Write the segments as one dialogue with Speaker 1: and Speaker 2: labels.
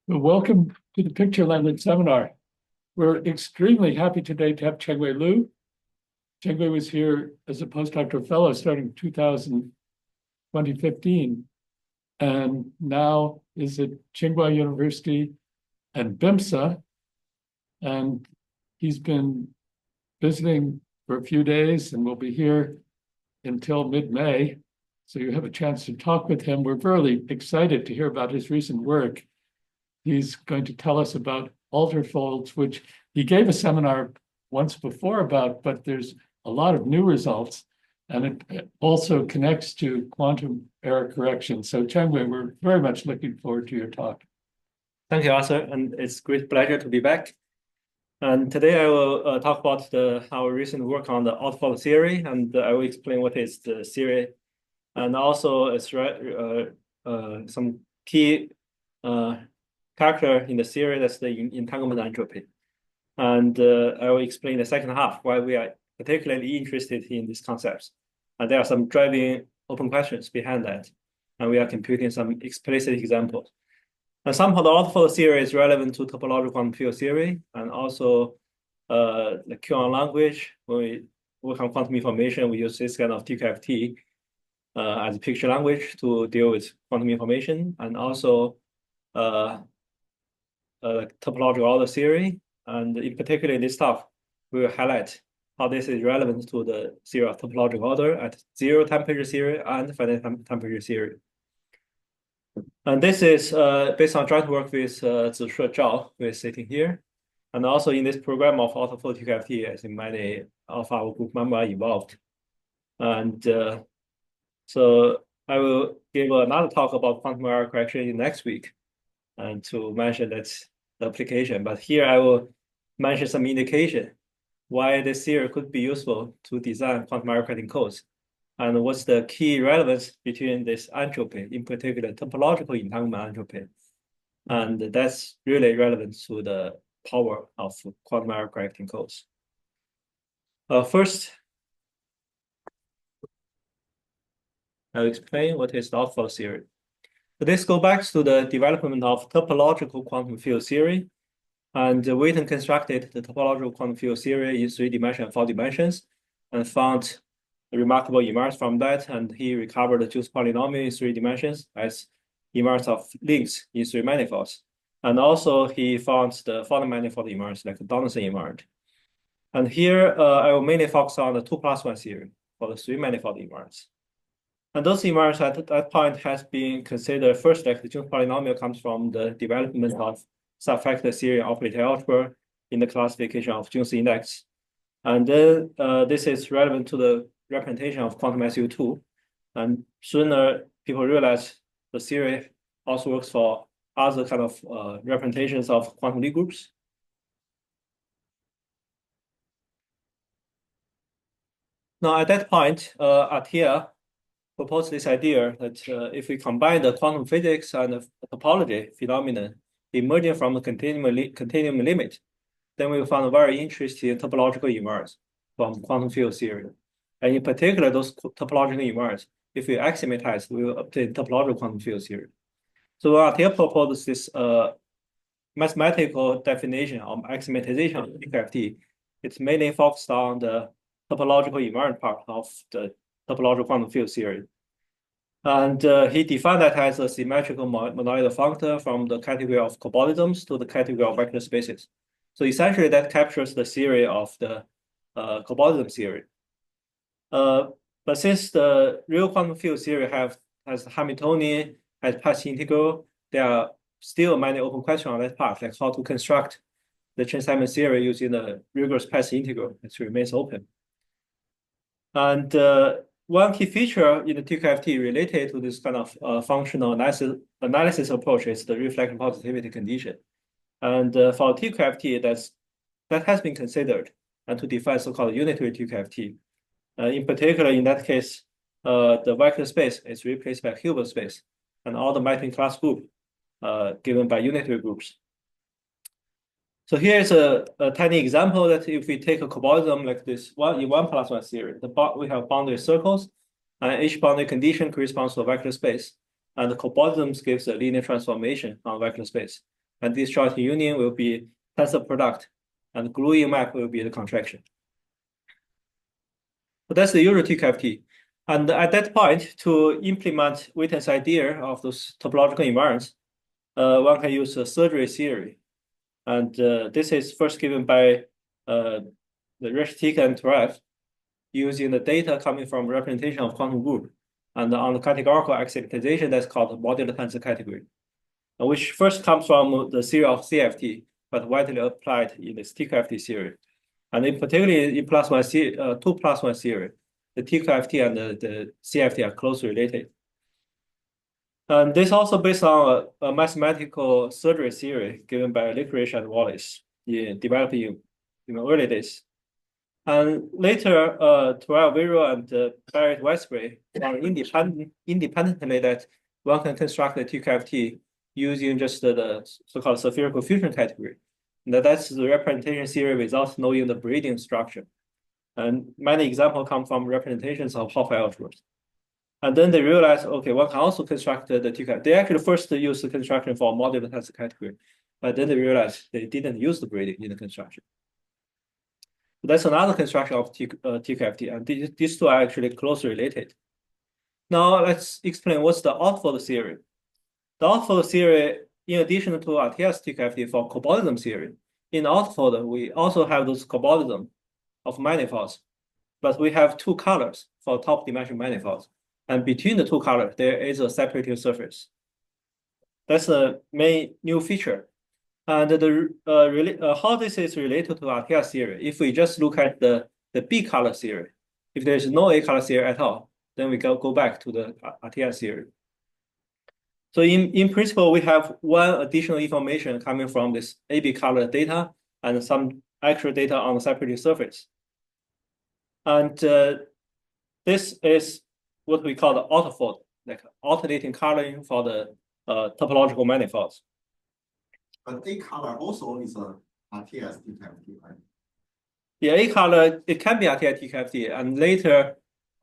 Speaker 1: Well, welcome to the Picture Language Seminar. We're extremely happy today to have Zhengwei Liu. Zhengwei was here as a postdoctoral fellow starting 2015, and now is at Tsinghua University and BIMSA. And he's been visiting for a few days and will be here until mid-May. So you have a chance to talk with him. We're really excited to hear about his recent work. He's going to tell us about Alterfolds, which he gave a seminar once before about, but there's a lot of new results, and it also connects to quantum error correction. So Zhengwei, we're very much looking forward to your talk.
Speaker 2: Thank you, Arthur, and it's a great pleasure to be back. And today I will talk about our recent work on the Alterfold theory, and I will explain what is the theory, and also some key character in the theory, that's the entanglement entropy. And I will explain the second half why we are particularly interested in these concepts. And there are some driving open questions behind that, and we are computing some explicit examples. And somehow the Alterfold theory is relevant to topological quantum field theory, and also the QAnon language. When we work on quantum information, we use this kind of TQFT as a picture language to deal with quantum information, and also topological order theory. And in particular, in this talk, we will highlight how this is relevant to the theory of topological order at zero temperature theory and finite temperature theory. And this is based on joint work with Zhao, who is sitting here. And also in this program of Alterfold TQFT, I think many of our group members are involved. And so I will give another talk about quantum error correction next week, and to mention that's the application. But here I will mention some indication why this theory could be useful to design quantum error correcting codes, and what's the key relevance between this entropy, in particular topological entanglement entropy. And that's really relevant to the power of quantum error correcting codes. First, I'll explain what is the Alterfold theory. So this goes back to the development of topological quantum field theory. And Wheaton constructed the topological quantum field theory in 3 dimensions and 4 dimensions, and found remarkable emergence from that. And he recovered the Juice polynomial in 3 dimensions as emergence of links in 3 manifolds. And also he found the following manifold emergence, like the Donaldson emergence. And here I will mainly focus on the 2+1 theory for the 3 manifold emergence. And those emergences at that point has been considered first, like the Juice polynomial comes from the development of subfactor theory of operator algebra in the classification of Jones index. And then this is relevant to the representation of quantum SU2. And sooner people realize the theory also works for other kind of representations of quantum Lie groups. Now at that point, Atiyah proposed this idea that if we combine the quantum physics and the topology phenomenon emerging from a continuum limit, then we found a very interesting topological emergence from quantum field theory. And in particular, those topological emergence, if we axiommatize, we will obtain topological quantum field theory. So Atiyah proposed this mathematical definition of axiomatization of TQFT. It's mainly focused on the topological emergence part of the topological quantum field theory. And he defined that as a symmetrical monoidal functor from the category of cobordisms to the category of vector spaces. So essentially that captures the theory of the cobordism theory. But since the real quantum field theory has Hamiltonian, has path integral, there are still many open questions on that part, like how to construct the Chern-Simons theory using the rigorous path integral. It remains open. And one key feature in the TQFT related to this kind of functional analysis approach is the reflection positivity condition. And for TQFT, that has been considered, and to define so-called unitary TQFT. In particular, in that case, the vector space is replaced by Hilbert space, and all the mapping class group given by unitary groups. So here is a tiny example that if we take a cobordism like this in 1+1 theory, we have boundary circles, and each boundary condition corresponds to a vector space. And the cobordism gives a linear transformation on vector space. and disjoint union will be tensor product, and gluing map will be the contraction. So that's the usual TQFT. And at that point, to implement Witten's idea of those topological invariants, one can use a surgery theory. And this is first given by the Reshtik and Turev, using the data coming from representation of quantum group. And on the categorical acceptation, that's called the modular tensor category, which first comes from the theory of CFT, but widely applied in this TQFT theory. And in particular, in 2+1 theory, the TQFT and the CFT are closely related. And this also based on a mathematical surgery theory given by Licorice and Wallace in developing in the early days. And later, Terrell Vero and Barrett Westbury found independently that one can construct the TQFT using just the so-called spherical fusion category. And that's the representation theory without knowing the braiding structure. And many examples come from representations of Hopper algebras. And then they realized, okay, one can also construct the TQFT. They actually first used the construction for modular tensor category, but then they realized they didn't use the braiding in the construction. So that's another construction of TQFT, and these two are actually closely related. Now let's explain what's the Alterfold theory. The Alterfold theory, in addition to RTS TQFT for cobordism theory, in Alterfold, we also have those cobordism of manifolds, but we have two colors for top dimension manifolds. And between the two colors, there is a separating surface. That's the main new feature. And how this is related to RTS theory, if we just look at the B color theory, if there's no A color theory at all, then we go back to the RTS theory. So in principle, we have one additional information coming from this AB color data and some actual data on the separating surface. And this is what we call the Alterfold, like alternating coloring for the topological manifolds.
Speaker 3: But A color also is a RTS TQFT, right?
Speaker 2: Yeah, A color, it can be RTS TQFT, and later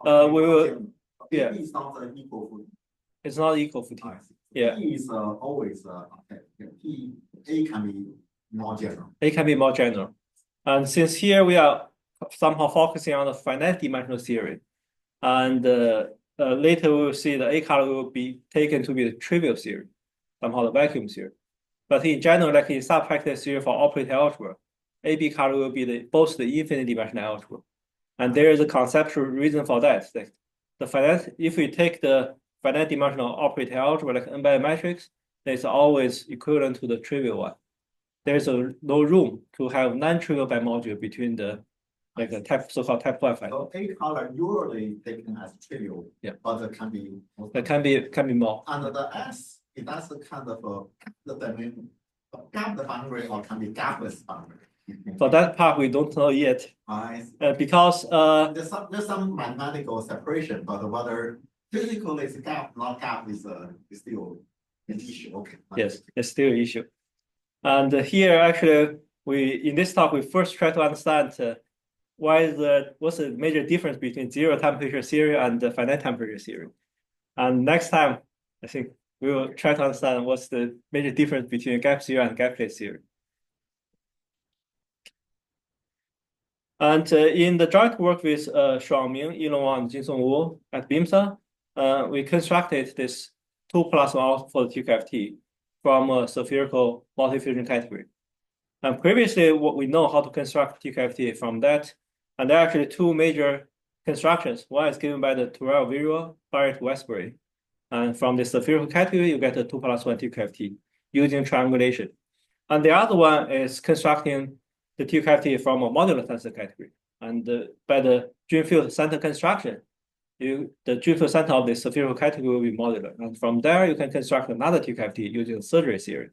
Speaker 2: we will. Yeah,
Speaker 3: it's not equal for.
Speaker 2: It's not equal for T. Yeah,
Speaker 3: T is always T. A can be more general.
Speaker 2: A can be more general, and since here we are somehow focusing on the finite dimensional theory, and later we will see the A color will be taken to be the trivial theory, somehow the vacuum theory. But in general, like in subpractice theory for operator algebra, AB color will be both the infinite dimensional algebra. And there is a conceptual reason for that. Like the finite, if we take the finite dimensional operator algebra like embedded matrix, there's always equivalent to the trivial one. There's no room to have non-trivial bimodule between the like the so-called type 1
Speaker 3: So A color usually taken as trivial,
Speaker 2: yeah,
Speaker 3: but it can be.
Speaker 2: That can be more.
Speaker 3: And the S, it does kind of the dimension, gap the boundary or can be gapless boundary.
Speaker 2: For that part, we don't know yet. Because
Speaker 3: there's some mathematical separation, but whether physically it's gap, not gap is still an issue. Okay.
Speaker 2: Yes, it's still an issue. And here, actually, in this talk, we first try to understand what's the major difference between zero temperature theory and the finite temperature theory. And next time, I think we will try to understand what's the major difference between gap theory and gap plate theory. And in the joint work with Shuangming, Yilong and Jinsong Wu at BIMSA, we constructed this 2+1 for the TQFT from a spherical multi-fusion category. And previously, what we know how to construct TQFT from that, and there are actually two major constructions. One is given by the Terrell Vero, Barrett Westbury. And from the spherical category, you get a 2+1 TQFT using triangulation. And the other one is constructing the TQFT from a modular tensor category. And by the dream field center construction, the dream field center of the spherical category will be modular. And from there, you can construct another TQFT using the surgery theory.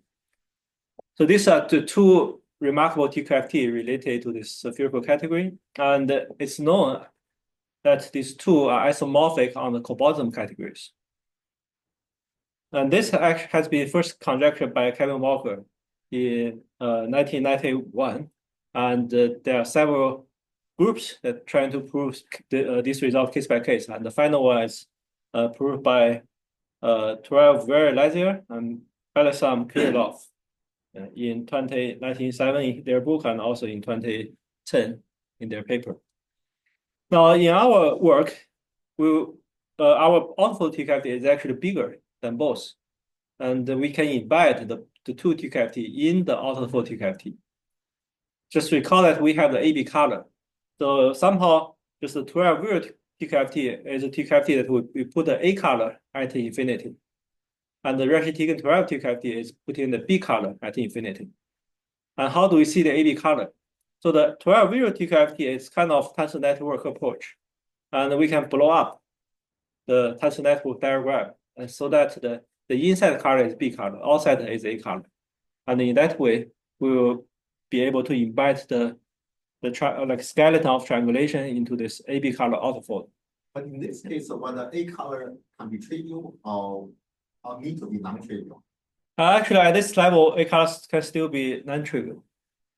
Speaker 2: So these are the two remarkable TQFT related to this spherical category. And it's known that these two are isomorphic on the cobordism categories. And this actually has been first conjectured by Kevin Walker in 1991. And there are several groups that trying to prove this result case by case. And the final one is proved by 12 very Lazier and Alexam Kirillov in 1997 in their book and also in 2010 in their paper. Now, in our work, our Alterfold T-cavity is actually bigger than both. And we can embed the two T-cavity in the Alterfold T-cavity. Just recall that we have the AB color. So somehow just the 12 virial T-cavity is a T-cavity that we put the A color at infinity. And the Rashid-Tigan 12 T-cavity is put in the B color at infinity. And how do we see the AB color? So the 12 virial T-cavity is kind of tensor network approach. And we can blow up the tensor network diagram and so that the inside color is B color, outside is A color. And in that way, we will be able to embed the like skeleton of triangulation into this AB color Alterfold.
Speaker 3: But in this case, whether A color can be trivial or need to be non-trivial.
Speaker 2: Actually, at this level, A colors can still be non-trivial.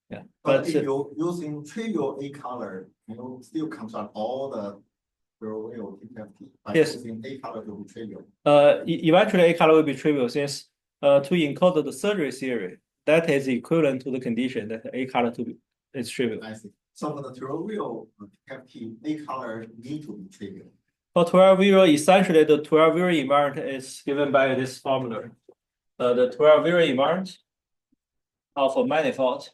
Speaker 2: Yeah,
Speaker 3: but if you're using trivial A color, you still construct all the real T-cavity by using A color to be trivial.
Speaker 2: Eventually, A color will be trivial since to encode the surgery theory, that is equivalent to the condition that A color is trivial.
Speaker 3: I see. So for the trivial T-cavity, A color need to be trivial.
Speaker 2: For 12 virial, essentially the 12 virial invariant is given by this formula. The 12 virial invariant of a manifold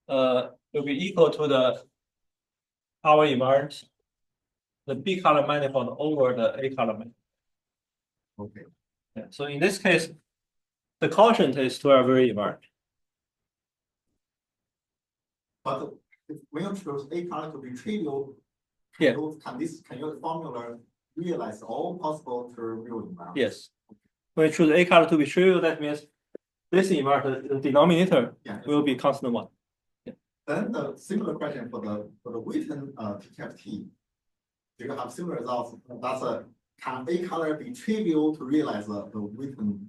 Speaker 2: will be equal to the power invariant, the B color manifold over the A color manifold.
Speaker 3: Okay.
Speaker 2: Yeah, so in this case, the quotient is 12 virial invariant.
Speaker 3: But when you choose A color to be trivial,
Speaker 2: Yeah.
Speaker 3: Can your formula realize all possible trivial invariants?
Speaker 2: Yes. When you choose A color to be trivial, that means this invariant, the denominator, will be constant one. Yeah.
Speaker 3: Then the similar question for the Witten T-cavity. Do you have similar results? Can A color be trivial to realize the Witten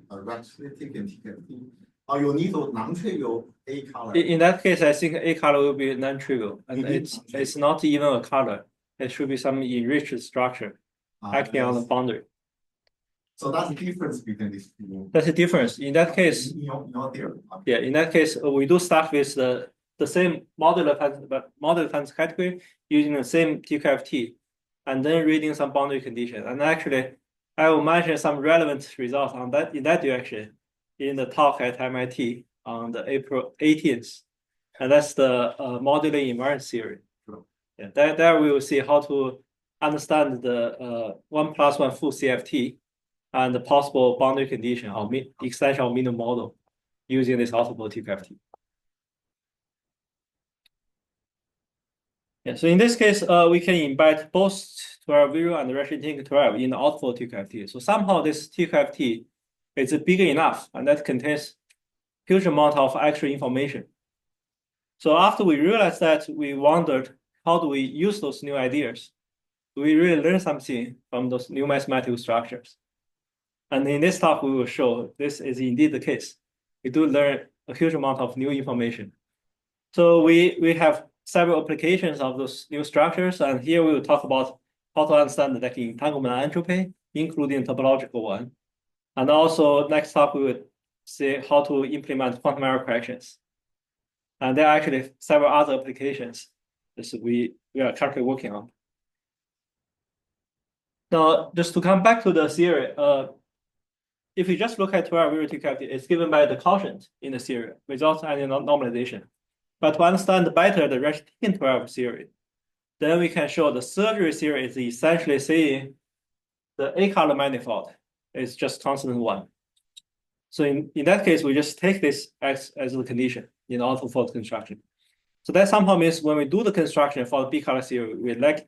Speaker 3: Rashid-Tigan T-cavity? Or you need a non-trivial A color?
Speaker 2: In that case, I think A color will be non-trivial, and it's not even a color. It should be some enriched structure acting on the boundary.
Speaker 3: So that's the difference between these two.
Speaker 2: That's the difference. In that case,
Speaker 3: your theory.
Speaker 2: yeah, in that case, we do start with the same modular times category using the same T-cavity, and then reading some boundary condition. And actually, I will mention some relevant results on that in that direction in the talk at MIT on the April 18th. And that's the modular invariant theory. Yeah, there we will see how to understand the 1+1 full CFT and the possible boundary condition of extension of minimum model using this Alterfold T-cavity. Yeah, so in this case, we can embed both 12 virial and Rashid-Tigan 12 in the Alterfold T-cavity. So somehow this T-cavity is big enough and that contains huge amount of extra information. So after we realized that, we wondered, how do we use those new ideas? Do we really learn something from those new mathematical structures? And in this talk, we will show this is indeed the case. We do learn a huge amount of new information. So we have several applications of those new structures, and here we will talk about how to understand the entanglement entropy, including topological one. And also next talk, we will see how to implement quantum error corrections. And there are actually several other applications that we are currently working on. Now, just to come back to the theory, if you just look at 12 virial T-cavity, it's given by the quotient in the theory without any normalization. But to understand better the Rashid-Tigan 12 theory, then we can show the surgery theory is essentially saying the A color manifold is just constant one. So in that case, we just take this as the condition in the Alterfold construction. So that somehow means when we do the construction for the B color theory, we let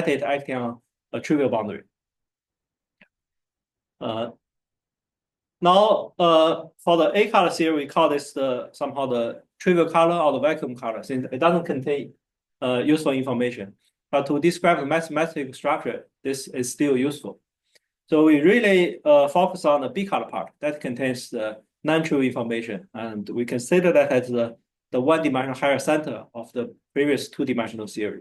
Speaker 2: it act on a trivial boundary. Now, for the A color theory, we call this somehow the trivial color or the vacuum color, since it doesn't contain useful information. But to describe the mathematical structure, this is still useful. So we really focus on the B color part that contains the non-trivial information, and we consider that as the one-dimensional higher center of the previous two-dimensional theory.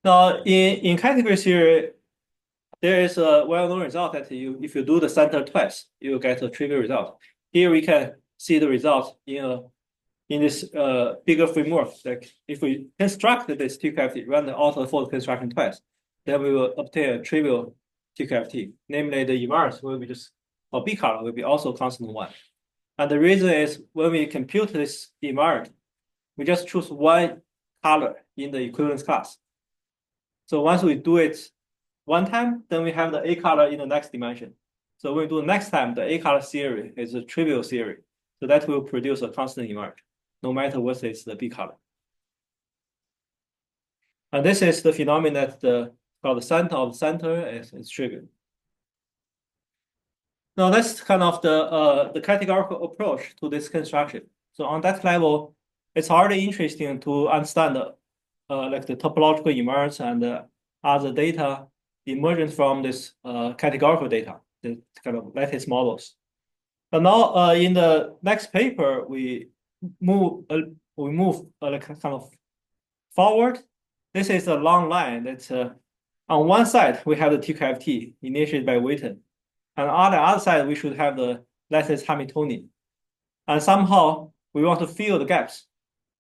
Speaker 2: Now, in category theory, there is a well-known result that if you do the center twice, you will get a trivial result. Here we can see the result in this bigger framework. Like if we construct this TQFT, run the Alterfold construction twice, then we will obtain a trivial TQFT. Namely, the invariance will be just, or B color will be also constant 1. And the reason is when we compute this invariant, we just choose one color in the equivalence class. So once we do it one time, then we have the A color in the next dimension. So when we do the next time, the A color theory is a trivial theory. So that will produce a constant invariant, no matter what is the B color. And this is the phenomenon that called the center of the center is trivial. Now that's kind of the categorical approach to this construction. So on that level, it's already interesting to understand like the topological invariance and other data emergent from this categorical data, the kind of lattice models. But now in the next paper, we move like kind of forward. This is a long line that on one side we have the TQFT initiated by Witten, and on the other side we should have the lattice Hamiltonian. And somehow we want to fill the gaps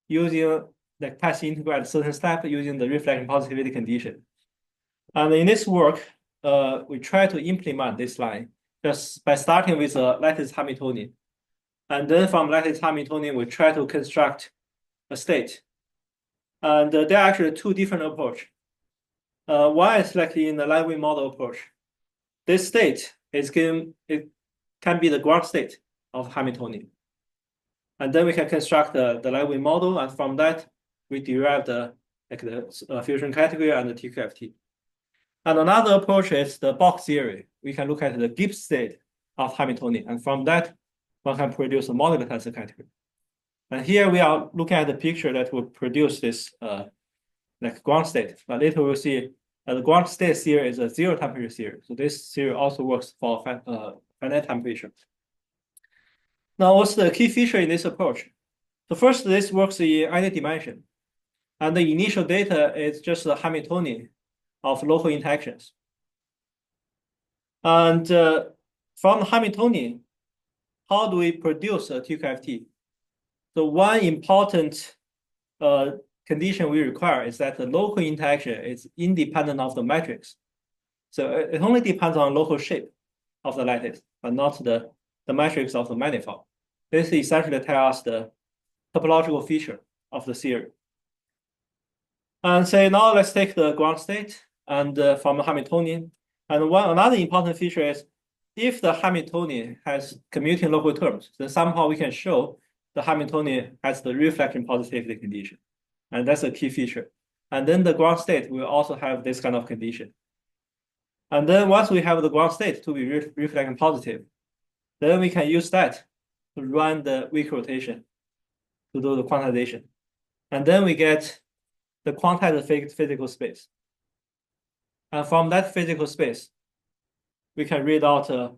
Speaker 2: using the path integral at a certain step using the reflection positivity condition. And in this work, we try to implement this line just by starting with a lattice Hamiltonian. And then from lattice Hamiltonian, we try to construct a state. And there are actually two different approaches. One is like in the Levin-Wen model approach. This state it can be the ground state of Hamiltonian. And then we can construct the Levin model, and from that, we derive the fusion category and the TQFT. And another approach is the box theory. We can look at the Gibbs state of Hamiltonian, and from that, one can produce a modular tensor category. And here we are looking at the picture that will produce this like ground state. But later we'll see the ground state theory is a zero temperature theory. So this theory also works for finite temperature. Now, what's the key feature in this approach? So first, this works in any dimension. And the initial data is just the Hamiltonian of local interactions. And from the Hamiltonian, how do we produce a TQFT? So one important condition we require is that the local interaction is independent of the matrix. So it only depends on local shape of the lattice, but not the matrix of the manifold. This essentially tells us the topological feature of the theory. And say now let's take the ground state and from the Hamiltonian. And another important feature is if the Hamiltonian has commuting local terms, then somehow we can show the Hamiltonian has the reflection positivity condition. And that's a key feature. And then the ground state will also have this kind of condition. And then once we have the ground state to be reflection positive, then we can use that to run the weak rotation to do the quantization. And then we get the quantized physical space. And from that physical space, we can read out a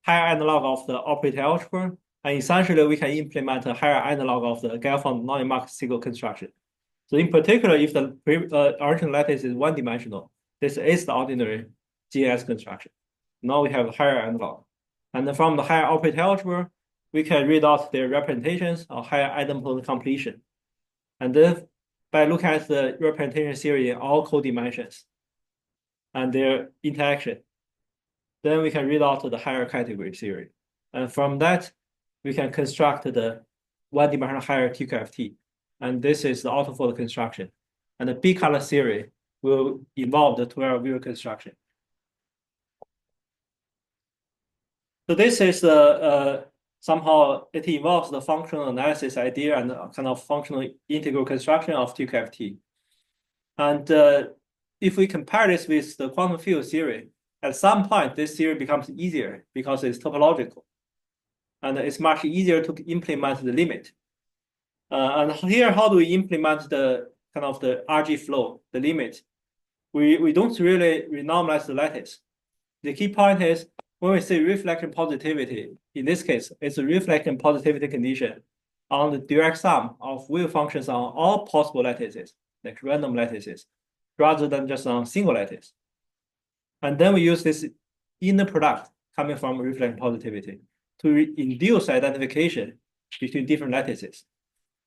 Speaker 2: higher analog of the operator algebra. And essentially, we can implement a higher analog of the Gelfand non-Mark single construction. So in particular, if the original lattice is one-dimensional, this is the ordinary GS construction. Now we have a higher analog. And then from the higher operator algebra, we can read out their representations of higher idempotent completion. And then by looking at the representation theory in all codimensions and their interaction, then we can read out the higher category theory. And from that, we can construct the one-dimensional higher TQFT. And this is the Alterfold construction. And the B-color theory will involve the 12-view construction. So this is the somehow it involves the functional analysis idea and kind of functional integral construction of TQFT. And if we compare this with the quantum field theory, at some point this theory becomes easier because it's topological. And it's much easier to implement the limit. And here, how do we implement the kind of the RG flow, the limit? We don't really renormalize the lattice. The key point is when we say reflection positivity, in this case, it's a reflection positivity condition on the direct sum of wave functions on all possible lattices, like random lattices, rather than just on single lattice. And then we use this inner product coming from reflection positivity to induce identification between different lattices.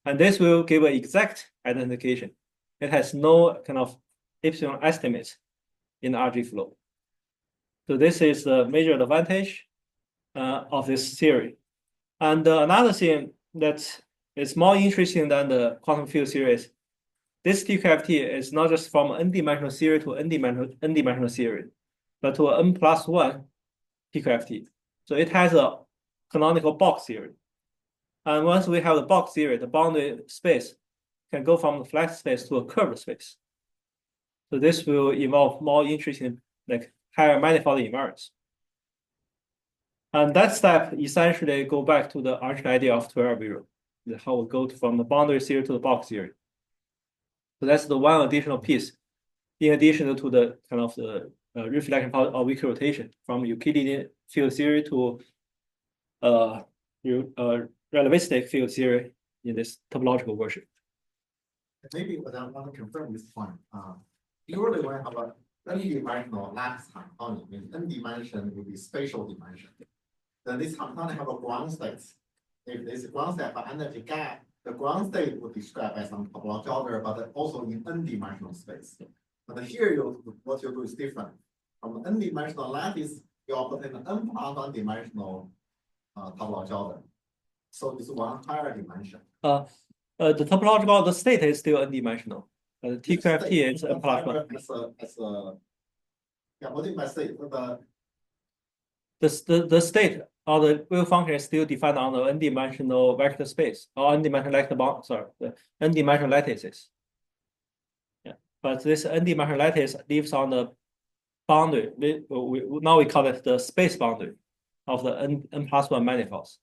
Speaker 2: And this will give an exact identification. It has no kind of epsilon estimate in the RG flow. So this is the major advantage of this theory. And another thing that is more interesting than the quantum field theory is this TQFT is not just from n-dimensional theory to n-dimensional theory, but to an n+1 TQFT. So it has a canonical box theory. And once we have the box theory, the boundary space can go from the flat space to a curved space. So this will involve more interesting, like higher manifold invariance. And that step essentially go back to the arch idea of 12-0, how we go from the boundary theory to the box theory. So that's the one additional piece, in addition to the kind of the reflection of weak rotation from Euclidean field theory to relativistic field theory in this topological version.
Speaker 3: Maybe what I want to confirm this point. Usually when I have a n-dimensional lattice Hamiltonian, means n dimension will be spatial dimension. Then this Hamiltonian have a ground state. If this ground state have energy gap, the ground state would describe as some topological order, but also in n-dimensional space. But here, what you do is different. From the n-dimensional lattice, you obtain an n+1 dimensional topological order. So it's one higher dimension.
Speaker 2: The topological, the state is still n-dimensional. TQFT is n+1.
Speaker 3: Yeah, what do you mean by state?
Speaker 2: The state of the wave function is still defined on the n-dimensional vector space or n-dimensional the n-dimensional lattices. Yeah, but this n-dimensional lattice lives on the boundary. Now we call it the space boundary of the n+1 manifolds.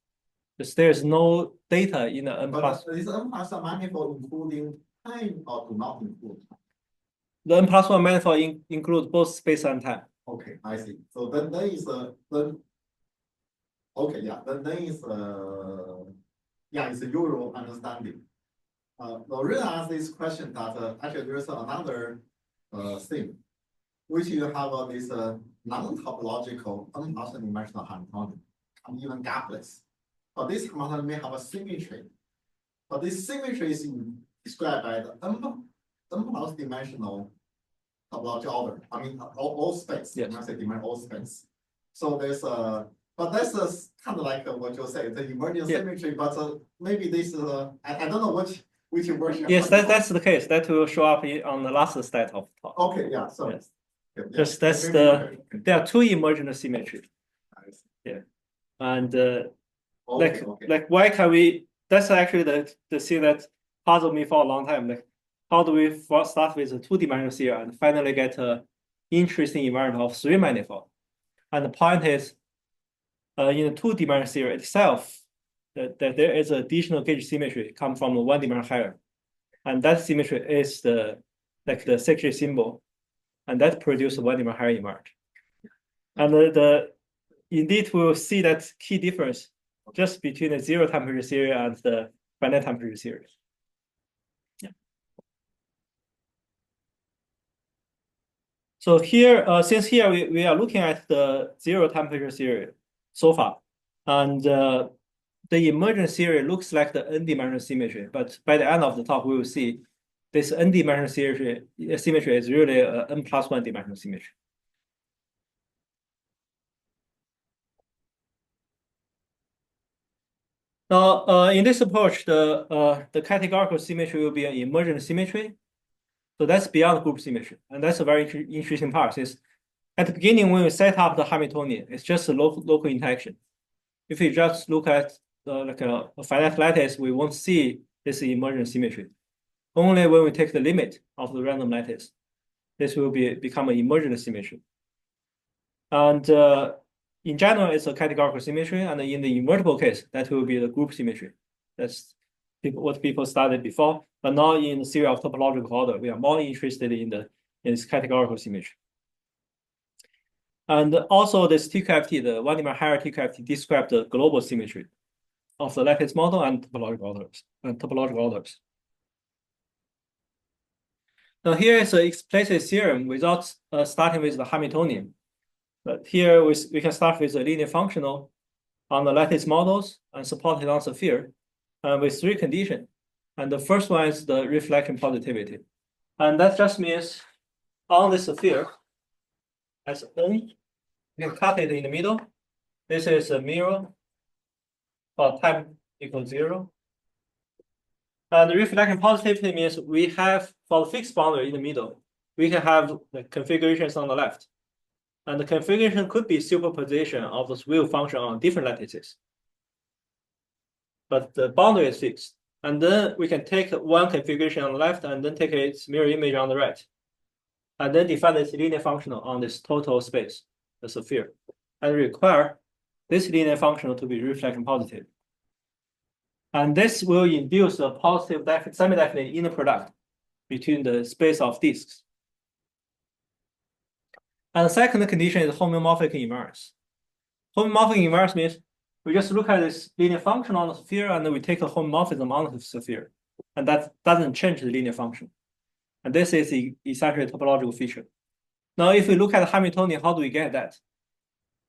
Speaker 2: There is no data in the n+.
Speaker 3: But is n+1 manifold including time or do not include time?
Speaker 2: The n+1 manifold includes both space and time.
Speaker 3: Okay, I see. So then is then. Okay, yeah. Then is yeah, it's a usual understanding. The reason I ask this question that actually there's another thing, which you have this non-topological n+1 dimensional Hamiltonian, and even gapless. But this Hamiltonian may have a symmetry. But this symmetry is described by the n+ dimensional topological order. I mean, all space.
Speaker 2: Yes.
Speaker 3: When I say dimension, all space. So there's a, but that's a, kind of like what you say, the emergent symmetry. But maybe this I don't know which version.
Speaker 2: Yes, that's the case. That will show up on the last state of talk.
Speaker 3: Okay, yeah. So
Speaker 2: yes.
Speaker 3: Yeah,
Speaker 2: Just that's there are two emergent symmetries. Yeah, and like why can we? That's actually the thing that puzzled me for a long time. Like, how do we start with a two-dimensional theory and finally get an interesting environment of three manifold? And the point is, in the two-dimensional theory itself, that there is additional gauge symmetry come from the one-dimensional higher, and that symmetry is the symmetry symbol, and that produces one-dimensional higher emerge. And indeed we will see that key difference just between the zero temperature theory and the finite temperature theory. Yeah. So here, since here we are looking at the zero temperature theory so far, and the emergent theory looks like the n-dimensional symmetry, but by the end of the talk we will see this n-dimensional symmetry is really an n+1 dimensional symmetry. Now, in this approach, the categorical symmetry will be an emergent symmetry. So that's beyond group symmetry. And that's a very interesting part. Is at the beginning, when we set up the Hamiltonian, it's just a local interaction. If you just look at like a finite lattice, we won't see this emergent symmetry. Only when we take the limit of the random lattice, this will become an emergent symmetry. And in general, it's a categorical symmetry, and in the invertible case, that will be the group symmetry. That's what people studied before, but now in the theory of topological order, we are more interested in this categorical symmetry. And also this TQFT, the one-dimensional higher TQFT, describes the global symmetry of the lattice model and topological orders. Now here is an explicit theorem without starting with the Hamiltonian. But here we can start with a linear functional on the lattice models and supported on sphere with 3 conditions. And the first one is the reflection positivity. And that just means on this sphere, as N, you can cut it in the middle. This is a mirror for time equals 0. And the reflection positivity means we have, for the fixed boundary in the middle, we can have the configurations on the left. And the configuration could be superposition of this wave function on different lattices. But the boundary is fixed. And then we can take one configuration on the left and then take its mirror image on the right. And then define this linear functional on this total space, the sphere. And require this linear functional to be reflection positive. And this will induce a positive semi-definite inner product between the space of disks. And the second condition is homeomorphic invariance. Homeomorphic invariance means we just look at this linear function on the sphere and then we take a homomorphism on the sphere. And that doesn't change the linear function. And this is essentially a topological feature. Now, if we look at Hamiltonian, how do we get that?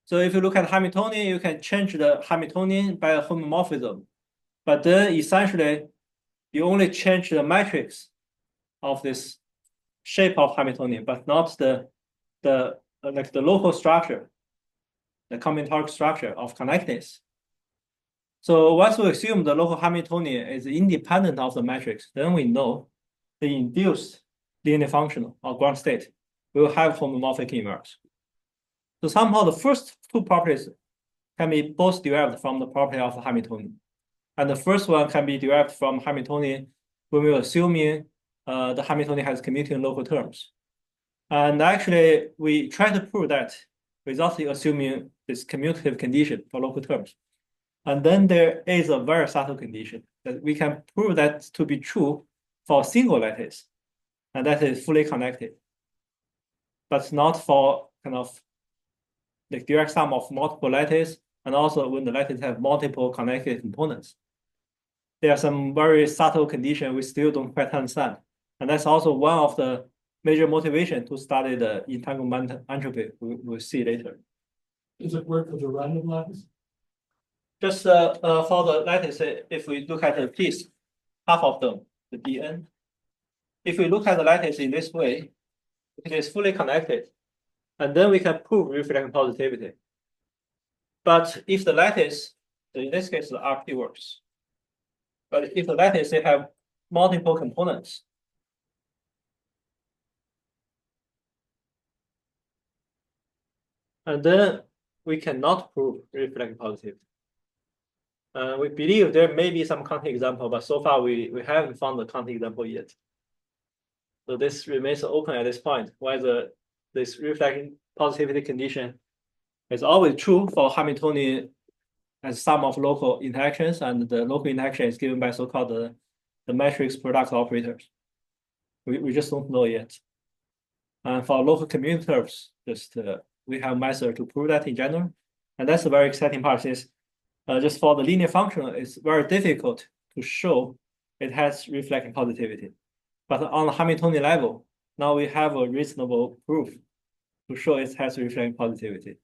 Speaker 2: So if you look at Hamiltonian, you can change the Hamiltonian by a homomorphism. But then essentially, you only change the matrix of this shape of Hamiltonian, but not the local structure, the combinatorial structure of connectedness. So once we assume the local Hamiltonian is independent of the matrix, then we know the induced linear functional or ground state will have homomorphic inverse. So somehow the first 2 properties can be both derived from the property of the Hamiltonian. And the first one can be derived from Hamiltonian when we're assuming the Hamiltonian has commuting local terms. And actually, we try to prove that without assuming this commutative condition for local terms. And then there is a very subtle condition that we can prove that to be true for a single lattice, and that is fully connected, but not for kind of the direct sum of multiple lattices, and also when the lattices have multiple connected components. There are some very subtle conditions we still don't quite understand. And that's also one of the major motivation to study the entanglement entropy we'll see later.
Speaker 1: Does it work for the random lattice?
Speaker 2: Just for the lattice, if we look at the piece, half of them, the Dn. If we look at the lattice in this way, it is fully connected. And then we can prove reflection positivity. But if the lattice, in this case, the RP works. But if the lattice, they have multiple components, and then we cannot prove reflection positivity. We believe there may be some counterexample, but so far we haven't found the counterexample yet. So this remains open at this point, whether this reflection positivity condition is always true for Hamiltonian as sum of local interactions, and the local interaction is given by so-called the matrix product operators. We just don't know yet. And for local commutatives, just we have method to prove that in general. And that's a very exciting part, since just for the linear function, it's very difficult to show it has reflection positivity. But on the Hamiltonian level, now we have a reasonable proof to show it has reflection positivity.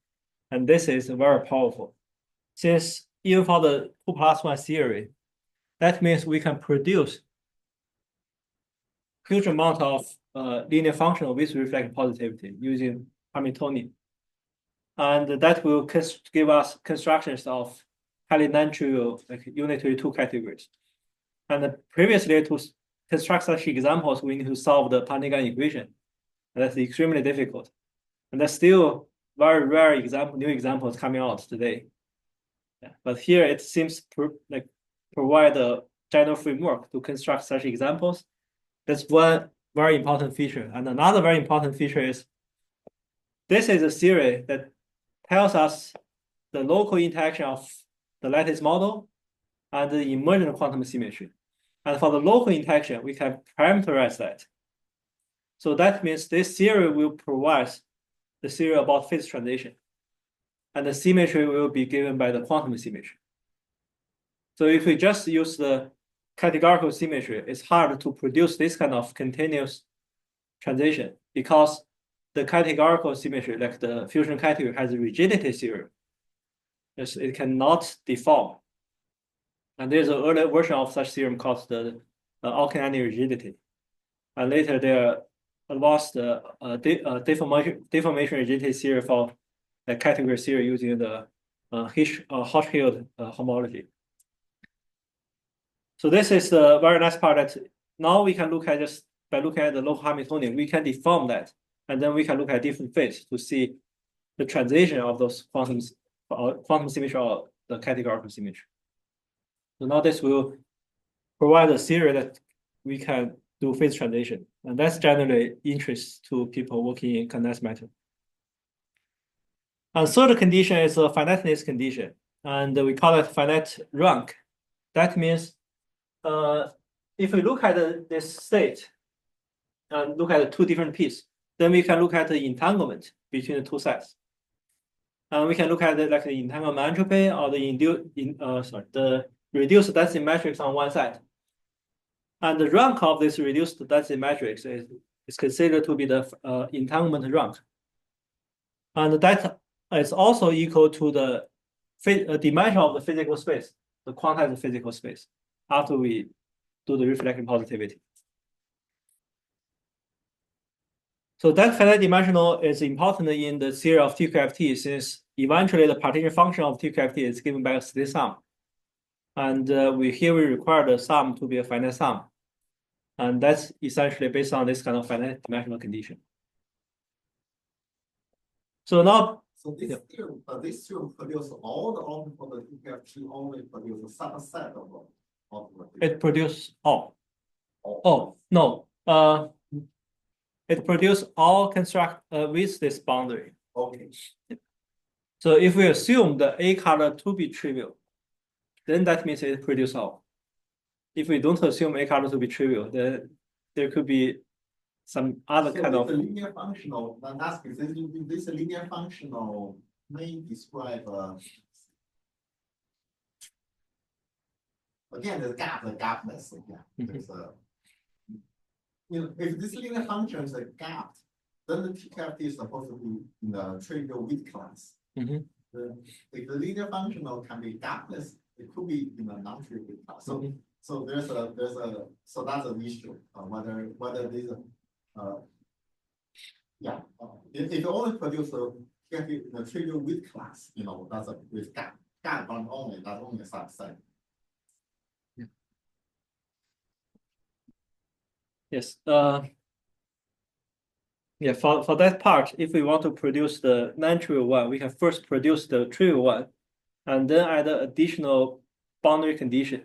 Speaker 2: And this is very powerful. Since even for the 2+1 theory, that means we can produce huge amount of linear function with reflection positivity using Hamiltonian. And that will give us constructions of highly non-trivial, like unitary 2 categories. And previously, to construct such examples, we need to solve the Pantagruel equation. And that's extremely difficult. And there's still very rare new examples coming out today. Yeah. But here it seems like provide a general framework to construct such examples. That's one very important feature. And another very important feature is this is a theory that tells us the local interaction of the lattice model and the emergent quantum symmetry. And for the local interaction, we can parameterize that. So that means this theory will provide the theory about phase transition. And the symmetry will be given by the quantum symmetry. So if we just use the categorical symmetry, it's hard to produce this kind of continuous transition, because the categorical symmetry, like the fusion category, has a rigidity theory. Yes, it cannot deform. And there's an earlier version of such theorem called the Alkinani rigidity. And later there was the deformation rigidity theory for the category theory using the Hochschild homology. So this is the very nice part that now we can look at just by looking at the local Hamiltonian, we can deform that. And then we can look at different phases to see the transition of those quantum symmetry or the categorical symmetry. So now this will provide a theory that we can do phase transition. And that's generally interest to people working in condensed matter. And third condition is a finiteness condition. And we call it finite rank. That means if we look at this state and look at the two different pieces, then we can look at the entanglement between the two sets. And we can look at like the entanglement entropy or the reduced density matrix on one side. And the rank of this reduced density matrix is considered to be the entanglement rank. And that is also equal to the dimension of the physical space, the quantized physical space, after we do the reflecting positivity. So that finite dimensional is important in the theory of TQFT, since eventually the partition function of TQFT is given by a state sum. And we require the sum to be a finite sum. And that's essentially based on this kind of finite dimensional condition. So now,
Speaker 3: this theorem produces all the output for the TQFT, only produce a subset of output.
Speaker 2: It produces all. Oh, no. It produces all construct with this boundary.
Speaker 3: Okay.
Speaker 2: So if we assume the A color to be trivial, then that means it produces all. If we don't assume A color to be trivial, then there could be some other kind of
Speaker 3: linear functional. That's because this linear functional may describe again the gapness. There's if this linear function is a gap, then the TQFT is supposed to be in the trivial width class. If the linear functional can be gapless, it could be in a non-trivial width class. So so that's an issue whether this if you only produce the trivial width class, that's with gap on only, that's only a subset.
Speaker 2: Yes. For that part, if we want to produce the non-trivial one, we can first produce the trivial one, and then add an additional boundary condition.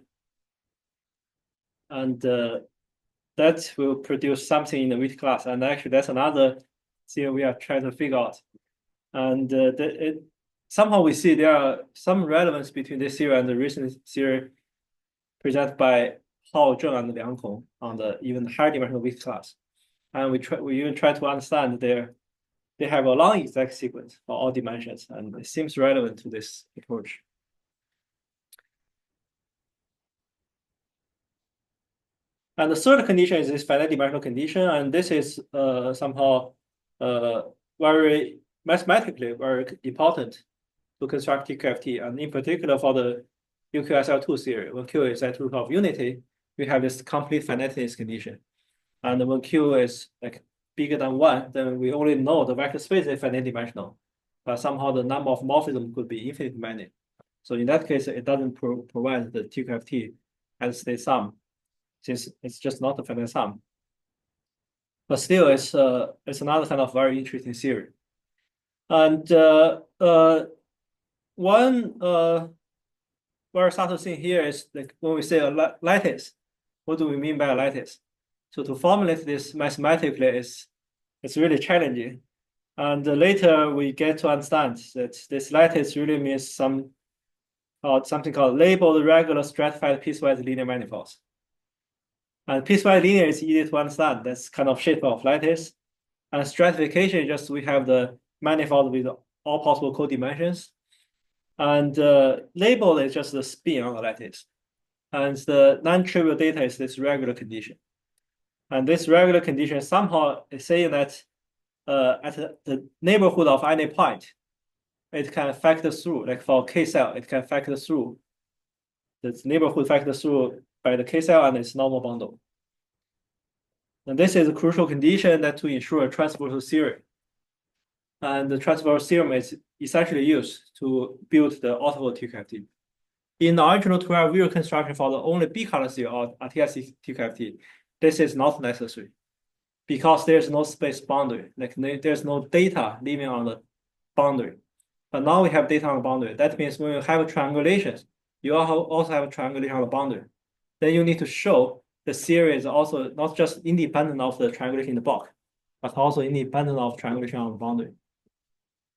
Speaker 2: And that will produce something in the width class. And actually, that's another thing we are trying to figure out. And somehow we see there are some relevance between this theory and the recent theory presented by Zhao, Zheng, and Liang Kong on the even higher dimensional width class. And we even try to understand they have a long exact sequence for all dimensions, and it seems relevant to this approach. And the third condition is this finite dimensional condition, and this is somehow very mathematically very important to construct TQFT, and in particular for the UQSL2 theory. When Q is at root of unity, we have this complete finiteness condition. And when Q is like bigger than 1, then we only know the vector space is finite dimensional, but somehow the number of morphisms could be infinite many. So in that case, it doesn't provide the TQFT as state sum, since it's just not a finite sum. But still, it's another kind of very interesting theory. And one very subtle thing here is like when we say a lattice, what do we mean by a lattice? So to formulate this mathematically it's really challenging. And later we get to understand that this lattice really means something called labeled regular stratified piecewise linear manifolds. And piecewise linear is easy to understand. That's kind of shape of lattice. And stratification is just we have the manifold with all possible codimensions. And label is just the spin on the lattice. And the non-trivial data is this regular condition. And this regular condition somehow is saying that at the neighborhood of any point, it can factor through, like for K cell, it can factor through. This neighborhood factor through by the K cell and its normal bundle. And this is a crucial condition that to ensure a transversal theory. And the transversal theorem is essentially used to build the Alterfold TQFT. In the original 12-view construction for the only B-color theory or RTSC TQFT, this is not necessary because there's no space boundary, like there's no data living on the boundary. But now we have data on the boundary. That means when you have triangulations, you also have a triangulation on the boundary. Then you need to show the theory is also not just independent of the triangulation in the block, but also independent of triangulation on the boundary.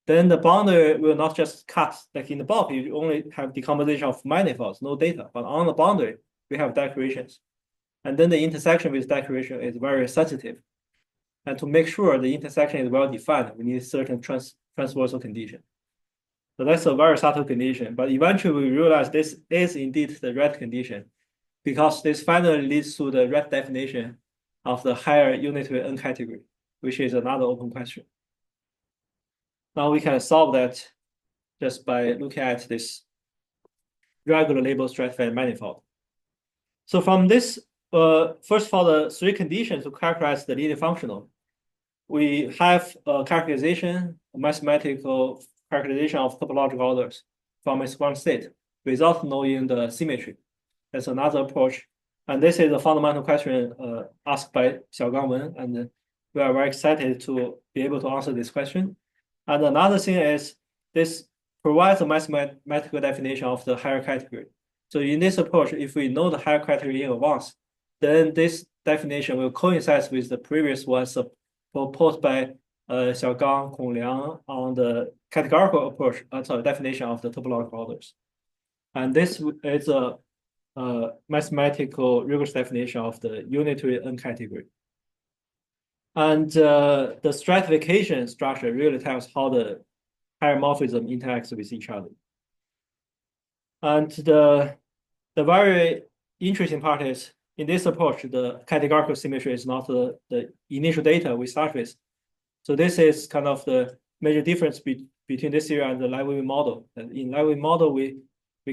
Speaker 2: Then the boundary will not just cut, like in the block, you only have decomposition of manifolds, no data. But on the boundary, we have decorations. And then the intersection with decoration is very sensitive. And to make sure the intersection is well defined, we need certain transversal condition. So that's a very subtle condition. But eventually we realize this is indeed the red condition, because this finally leads to the red definition of the higher unitary N category, which is another open question. Now we can solve that just by looking at this regular label stratified manifold. So from this, first of all, the three conditions to characterize the linear functional, we have a characterization, a mathematical characterization of topological orders from its ground state without knowing the symmetry. That's another approach. And this is a fundamental question asked by Xiaogang Wen, and we are very excited to be able to answer this question. And another thing is this provides a mathematical definition of the higher category. So in this approach, if we know the higher category in advance, then this definition will coincide with the previous ones proposed by Xiaogang, Kong Liang on the categorical approach, definition of the topological orders. And this is a mathematical rigorous definition of the unitary N category. And the stratification structure really tells how the higher morphism interacts with each other. And the very interesting part is, in this approach, the categorical symmetry is not the initial data we start with. So this is kind of the major difference between this theory and the Levin-Wen model. And in Levin-Wen model, we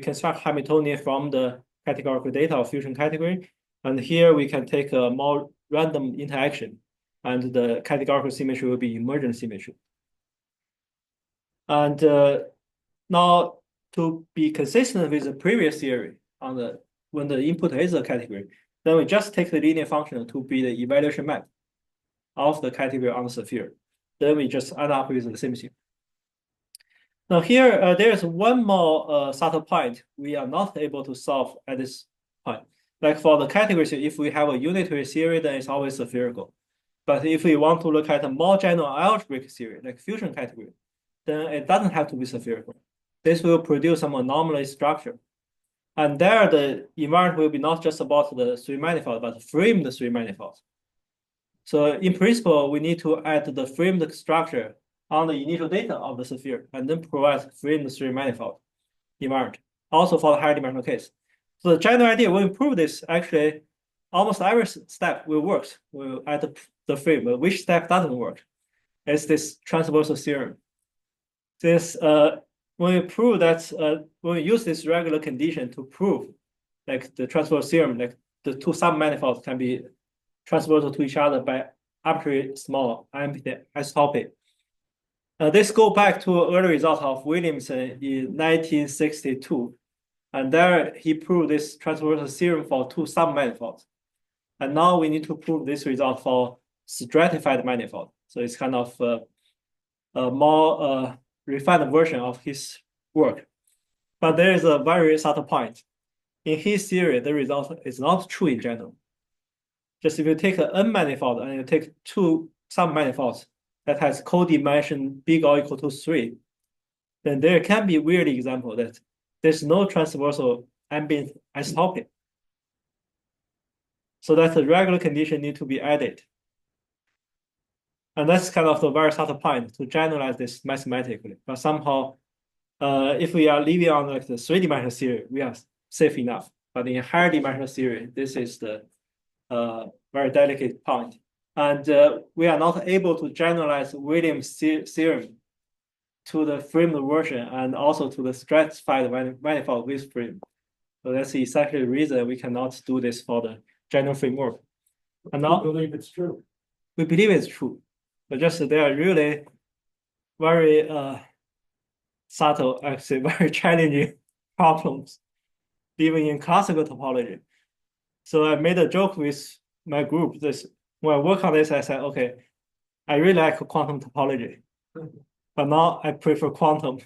Speaker 2: construct Hamiltonian from the categorical data of fusion category. And here we can take a more random interaction, and the categorical symmetry will be emergent symmetry. And now to be consistent with the previous theory on when the input is a category, then we just take the linear function to be the evaluation map of the category on the sphere. Then we just end up with the same thing. Now here, there's one more subtle point we are not able to solve at this point. Like for the categories, if we have a unitary theory, then it's always spherical. But if we want to look at a more general algebraic theory, like fusion category, then it doesn't have to be spherical. This will produce some anomalous structure. And there, the environment will be not just about the three manifolds, but frame the three manifolds. So in principle, we need to add the framed structure on the initial data of the sphere, and then provide framed three manifold environment, also for the higher dimensional case. So the general idea will improve this. Actually, almost every step will work. We'll add the frame, but which step doesn't work? It's this transversal theorem. This when we prove that when we use this regular condition to prove like the transversal theorem, like the two submanifolds can be transversal to each other by arbitrary small isotopy. This goes back to an early result of Williamson in 1962. And there he proved this transversal theorem for two submanifolds. And now we need to prove this result for stratified manifold. So it's kind of a more refined version of his work. But there is a very subtle point. In his theory, the result is not true in general. Just if you take an N manifold and you take two submanifolds that has codimension big or equal to 3, then there can be weird example that there's no transversal ambient isotopy. So that the regular condition need to be added. And that's kind of the very subtle point to generalize this mathematically. But somehow, if we are living on like the 3-dimensional theory, we are safe enough. But in higher dimensional theory, this is the very delicate point. And we are not able to generalize Williams theorem to the framed version and also to the stratified manifold with frame. So that's exactly the reason we cannot do this for the general framework. And now
Speaker 1: believe it's true.
Speaker 2: we believe it's true, but just they are really very subtle, actually very challenging problems, even in classical topology. So I made a joke with my group. This when I work on this, I said, okay, I really like quantum topology, but now I prefer quantum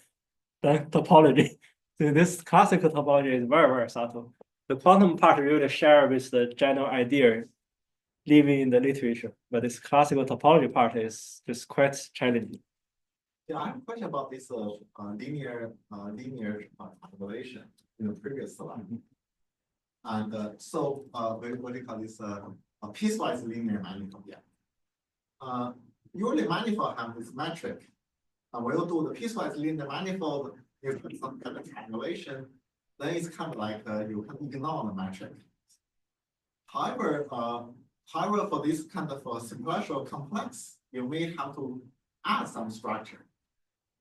Speaker 2: than topology. So this classical topology is very, very subtle. The quantum part really share with the general idea living in the literature, but this classical topology part is just quite challenging.
Speaker 3: Yeah, I have a question about this linear calculation in the previous slide. And so what do you call this a piecewise linear manifold? Yeah. Usually manifold have this metric. And when you do the piecewise linear manifold, you put some kind of triangulation, then it's kind of like you can ignore the metric. However, for this kind of sequential complex, you may have to add some structure.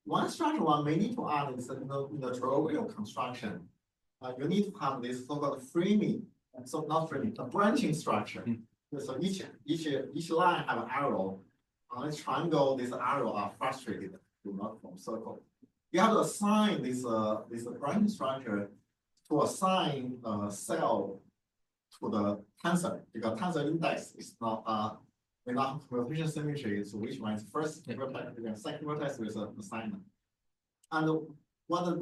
Speaker 3: One structure one may need to add is in the trivial construction. You need to have this so-called framing, so not framing, the branching structure. So each line have an arrow. On a triangle, this arrow are frustrated, do not form circle. You have to assign this branching structure to assign a cell to the tensor, because tensor index is not we not have coefficient symmetry, so which means first vertex and second vertex with an assignment. And what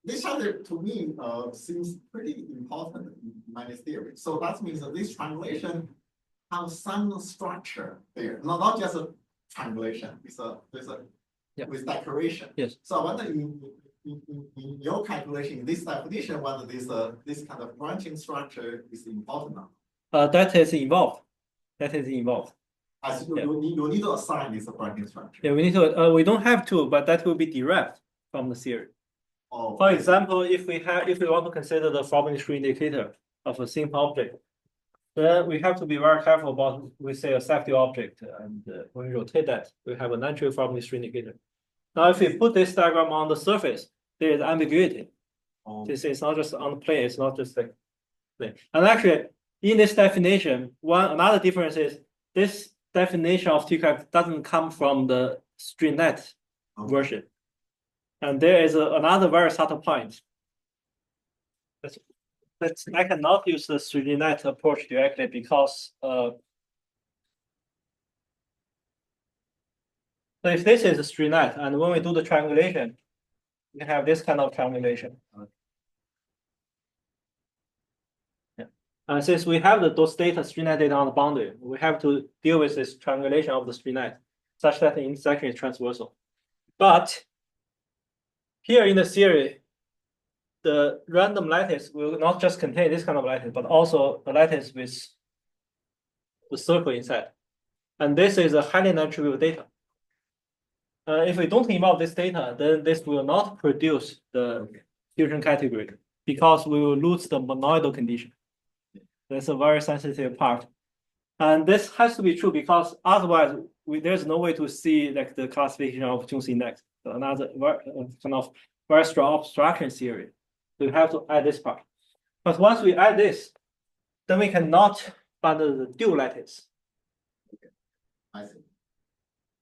Speaker 3: this chapter to me seems pretty important in many theories. So that means that this triangulation has some structure there, not just a triangulation. It's a with decoration.
Speaker 2: Yes.
Speaker 3: So I wonder in your calculation, this definition, whether this kind of branching structure is important now.
Speaker 2: That is involved. That is involved.
Speaker 3: As you need to assign this branching structure.
Speaker 2: Yeah, we need to. We don't have to, but that will be derived from the theory.
Speaker 3: Oh,
Speaker 2: For example, if we want to consider the Frobenius indicator of a simple object, then we have to be very careful about, we say, a safety object, and when we rotate that, we have a natural Frobenius indicator. Now, if we put this diagram on the surface, there is ambiguity.
Speaker 3: Oh.
Speaker 2: This is not just on the plane; it's not just like plane. And actually, in this definition, another difference is this definition of TCAP doesn't come from the stringnet version. And there is another very subtle point. I cannot use the stringnet approach directly because so if this is a stringnet, and when we do the triangulation, we have this kind of triangulation. Yeah. And since we have those stringnet data on the boundary, we have to deal with this triangulation of the stringnet such that the intersection is transversal. But here in the theory, the random lattice will not just contain this kind of lattice, but also a lattice with the circle inside. And this is a highly non-trivial data. If we don't involve this data, then this will not produce the fusion category because we will lose the monoidal condition. That's a very sensitive part. And this has to be true because otherwise there's no way to see like the classification of Jones index. Another kind of very strong abstraction theory. So we have to add this part. But once we add this, then we cannot find the dual lattice.
Speaker 3: I see.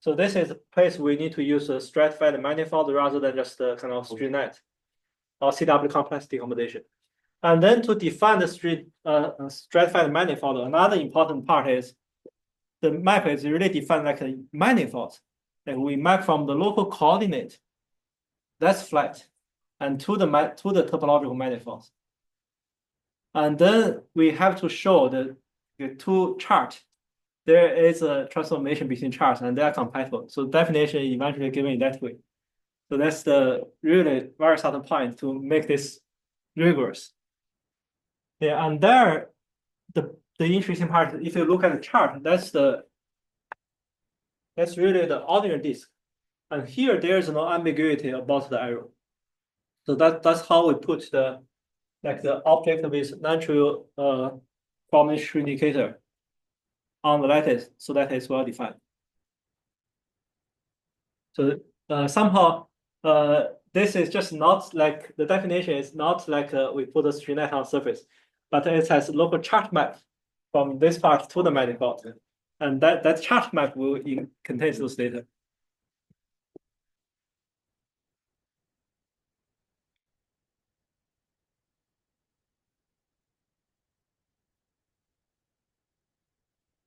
Speaker 2: So this is a place we need to use a stratified manifold rather than just a kind of stringnet or CW complexity accommodation. And then to define the stratified manifold, another important part is the map is really defined like a manifold. Like we map from the local coordinate, that's flat, and to the topological manifolds. And then we have to show the two charts. There is a transformation between charts and they are compatible. So definition is eventually given in that way. So that's the really very subtle point to make this rigorous. Yeah, and there, the interesting part, if you look at the chart, that's really the ordinary disk. And here there is no ambiguity about the arrow. So that's how we put the object with natural Frobenius indicator on the lattice so that it's well defined. So somehow this is just not like the definition is not like we put a string net on surface, but it has local chart map from this part to the manifold, and that chart map will contain those data.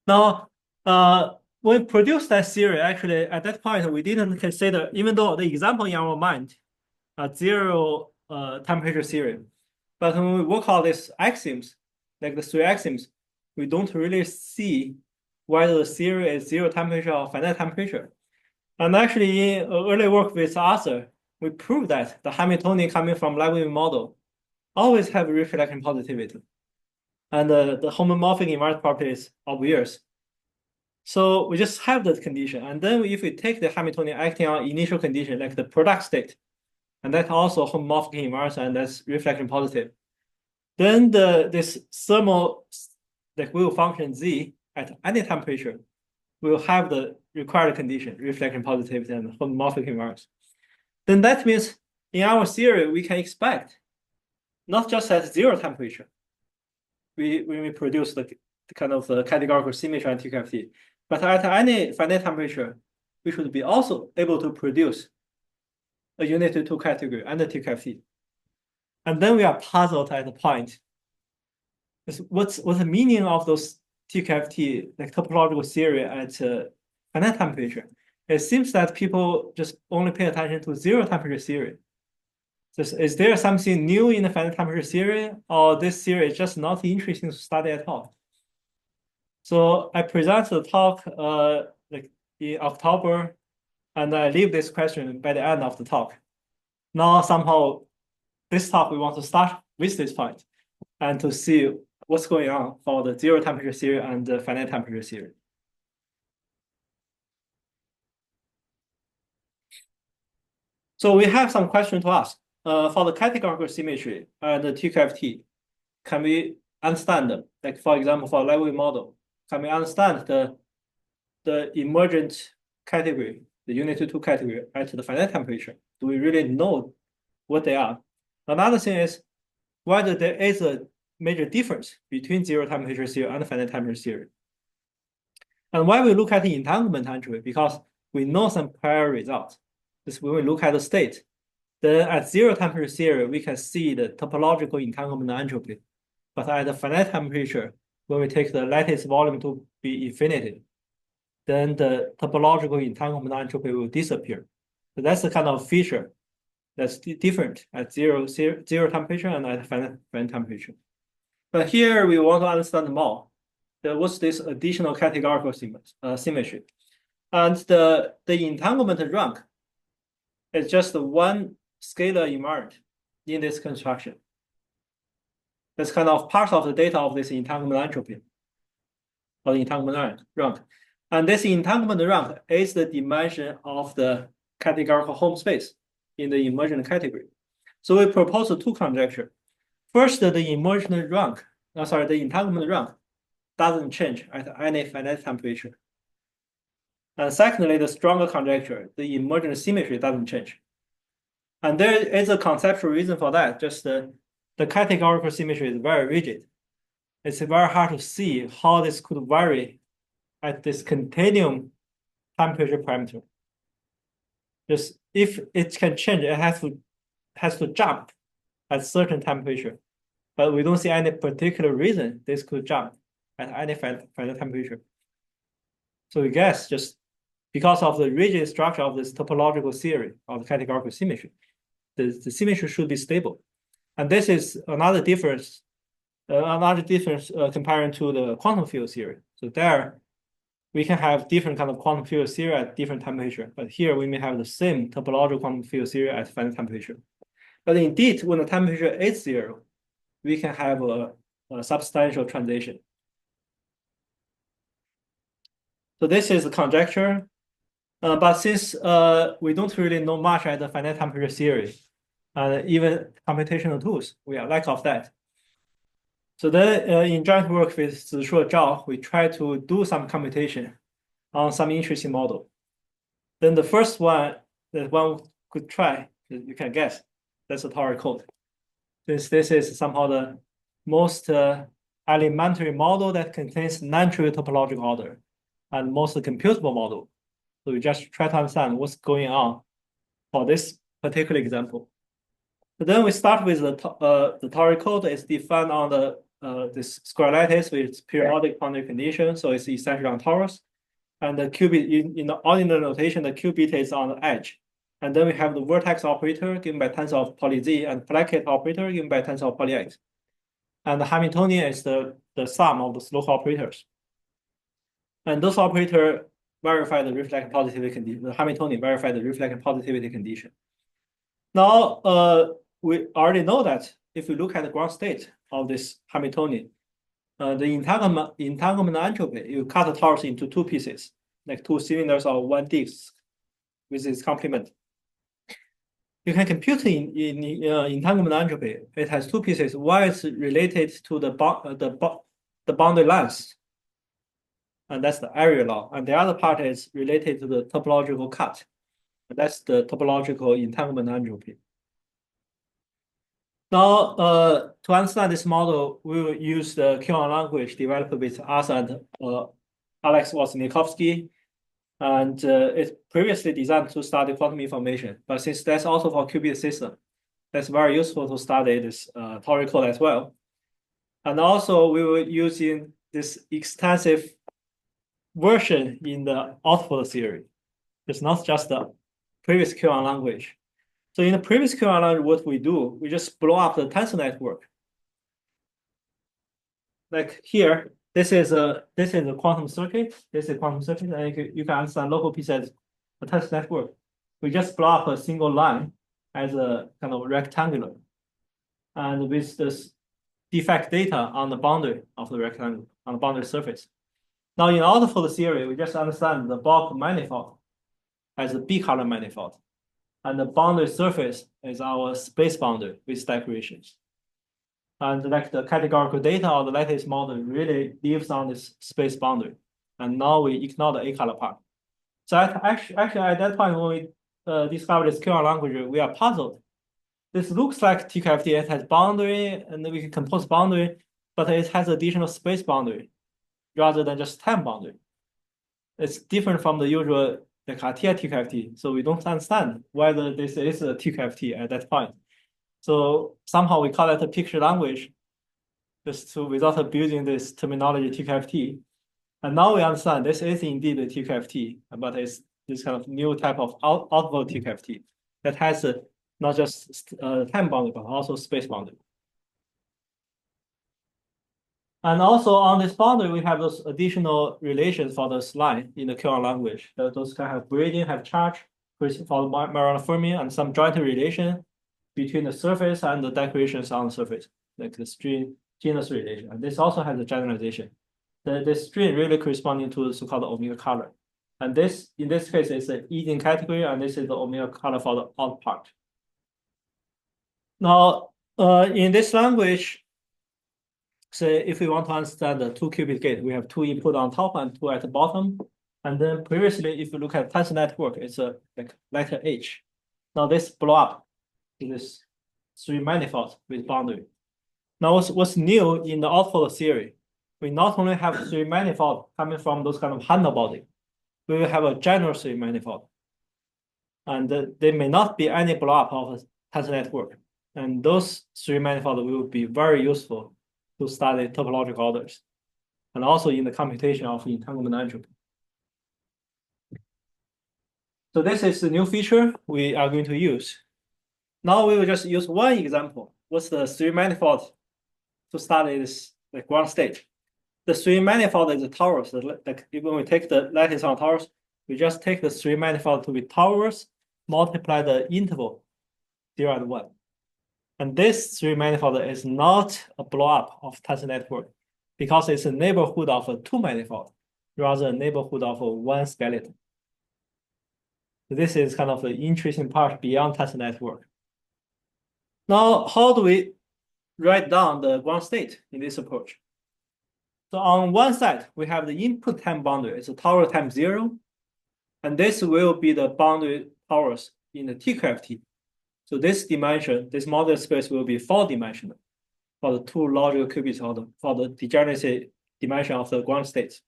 Speaker 2: Now, when we produced that theory, actually at that point we didn't consider, even though the example in our mind, zero temperature theory, but when we work out these axioms, like the three axioms, we don't really see whether the theory is zero temperature or finite temperature. And actually, in early work with Arthur, we proved that the Hamiltonian coming from Levin-Wen model always have reflection positivity. And the homomorphic invariant property is obvious. So we just have that condition. And then if we take the Hamiltonian acting on initial condition, like the product state, and that's also homomorphic invariance, and that's reflection positive, then this thermal like wave function Z at any temperature will have the required condition, reflection positivity and homomorphic invariance. Then that means in our theory, we can expect not just at zero temperature, when we produce the kind of categorical symmetry and TQFT, but at any finite temperature, we should be also able to produce a unity two category and a TQFT. And then we are puzzled at the point. What's the meaning of those TQFT, like topological theory at finite temperature? It seems that people just only pay attention to zero temperature theory. So is there something new in the finite temperature theory, or this theory is just not interesting to study at all? So I present the talk like in October, and I leave this question by the end of the talk. Now somehow this talk we want to start with this point and to see what's going on for the zero temperature theory and the finite temperature theory. So we have some questions to ask. For the categorical symmetry and the TQFT, can we understand them? Like for example, for Levin model, can we understand the emergent category, the unity two category at the finite temperature? Do we really know what they are? Another thing is whether there is a major difference between zero temperature theory and finite temperature theory. And why we look at the entanglement entropy, because we know some prior results. This when we look at the state, then at zero temperature theory, we can see the topological entanglement entropy. But at the finite temperature, when we take the lattice volume to be infinity, then the topological entanglement entropy will disappear. So that's the kind of feature that's different at zero temperature and at finite temperature. But here we want to understand more. What's this additional categorical symmetry? And the entanglement rank is just one scalar invariant in this construction. That's kind of part of the data of this entanglement entropy, or the entanglement rank. And this entanglement rank is the dimension of the categorical home space in the emergent category. So we propose two conjectures. First, the emergent rank, the entanglement rank doesn't change at any finite temperature. And secondly, the stronger conjecture, the emergent symmetry doesn't change. And there is a conceptual reason for that. Just the categorical symmetry is very rigid. It's very hard to see how this could vary at this continuum temperature parameter. Just if it can change, it has to jump at certain temperature. But we don't see any particular reason this could jump at any finite temperature. So we guess just because of the rigid structure of this topological theory of the categorical symmetry, the symmetry should be stable. And this is another difference comparing to the quantum field theory. So there, we can have different kind of quantum field theory at different temperature. But here we may have the same topological quantum field theory at finite temperature. But indeed, when the temperature is zero, we can have a substantial transition. So this is the conjecture. But since we don't really know much at the finite temperature theory, even computational tools, we are lack of that. So then in joint work with Zishuo Zhao, we try to do some computation on some interesting model. Then the first one that one could try, you can guess, that's a Tauri code. Since this is somehow the most elementary model that contains non-trivial topological order and most computable model. So we just try to understand what's going on for this particular example. But then we start with the Tauri code is defined on the this square lattice with periodic boundary condition. So it's essentially on torus. And the qubit in the ordinal notation, the qubit is on the edge. And then we have the vertex operator given by tensor of poly z and predicate operator given by tensor of poly x. And the Hamiltonian is the sum of the slope operators. And those operators verify the reflected positivity condition. The Hamiltonian verify the reflected positivity condition. Now, we already know that if we look at the ground state of this Hamiltonian, the entanglement entropy, you cut the torus into two pieces, like two cylinders or one disk with its complement. You can compute in entanglement entropy. It has two pieces. One is related to the boundary length, and that's the area law. And the other part is related to the topological cut. And that's the topological entanglement entropy. Now, to understand this model, we will use the QAnon language developed with us and Alex Wozniakowski. And it's previously designed to study quantum information. But since that's also for qubit system, that's very useful to study this Tauri code as well. And also, we will using this extensive version in the Alterfold theory. It's not just the previous QAnon language. So in the previous QAnon language, what we do, we just blow up the tensor network. Like here, this is a quantum circuit. This is a quantum circuit, and you can understand local piece as a tensor network. We just blow up a single line as a kind of rectangular, and with this defect data on the boundary of the rectangle, on the boundary surface. Now in Alterfold theory, we just understand the bulk manifold as a B-color manifold. And the boundary surface is our space boundary with decorations. And like the categorical data of the lattice model really lives on this space boundary. And now we ignore the A-color part. So actually at that point when we discovered this QAnon language, we are puzzled. This looks like TQFT, it has boundary, and we can compose boundary, but it has additional space boundary rather than just time boundary. It's different from the usual the Cartier TQFT, so we don't understand whether this is a TQFT at that point. So somehow we call it a picture language, just to without abusing this terminology TQFT. And now we understand this is indeed a TQFT, but it's this kind of new type of Alterfold TQFT that has not just time boundary, but also space boundary. And also on this boundary, we have those additional relations for this line in the QAnon language. Those can have gradient, have charge, for Majorana Fermi, and some joint relation between the surface and the decorations on the surface, like the string genus relation. And this also has a generalization. The string really corresponding to the so-called omega color. And this, in this case, is the Eden category, and this is the omega color for the out part. Now, in this language, so if we want to understand the two qubit gate, we have two input on top and two at the bottom. And then previously, if you look at tensor network, it's a like letter H. Now this blow up to this three manifold with boundary. Now what's new in the Alterfold theory, we not only have three manifold coming from those kind of handle body, we will have a general three manifold. And there may not be any blow up of a tensor network. And those three manifold will be very useful to study topological orders, and also in the computation of entanglement entropy. So this is the new feature we are going to use. Now we will just use one example. What's the three manifold to study this like ground state? The three manifold is a torus. Like when we take the lattice on torus, we just take the three manifold to be torus, multiply the interval 0 and 1. And this three manifold is not a blow up of tensor network because it's a neighborhood of a two manifold, rather a neighborhood of a one skeleton. So this is kind of the interesting part beyond tensor network. Now, how do we write down the ground state in this approach. So on one side, we have the input time boundary. It's a tower time 0. And this will be the boundary powers in the TQFT. So this dimension, this model space will be 4-dimensional for the two logical qubits for the degeneracy dimension of the ground states.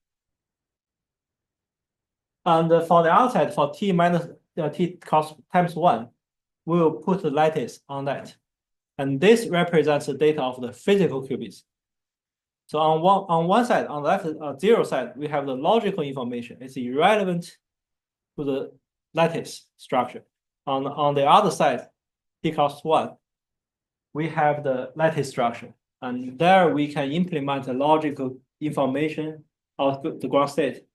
Speaker 2: And for the other side, for t minus t cos times 1, we will put the lattice on that. And this represents the data of the physical qubits. So on one side, on the left 0 side, we have the logical information. It's irrelevant to the lattice structure. On the other side, t cos 1, we have the lattice structure. And there we can implement the logical information of the ground state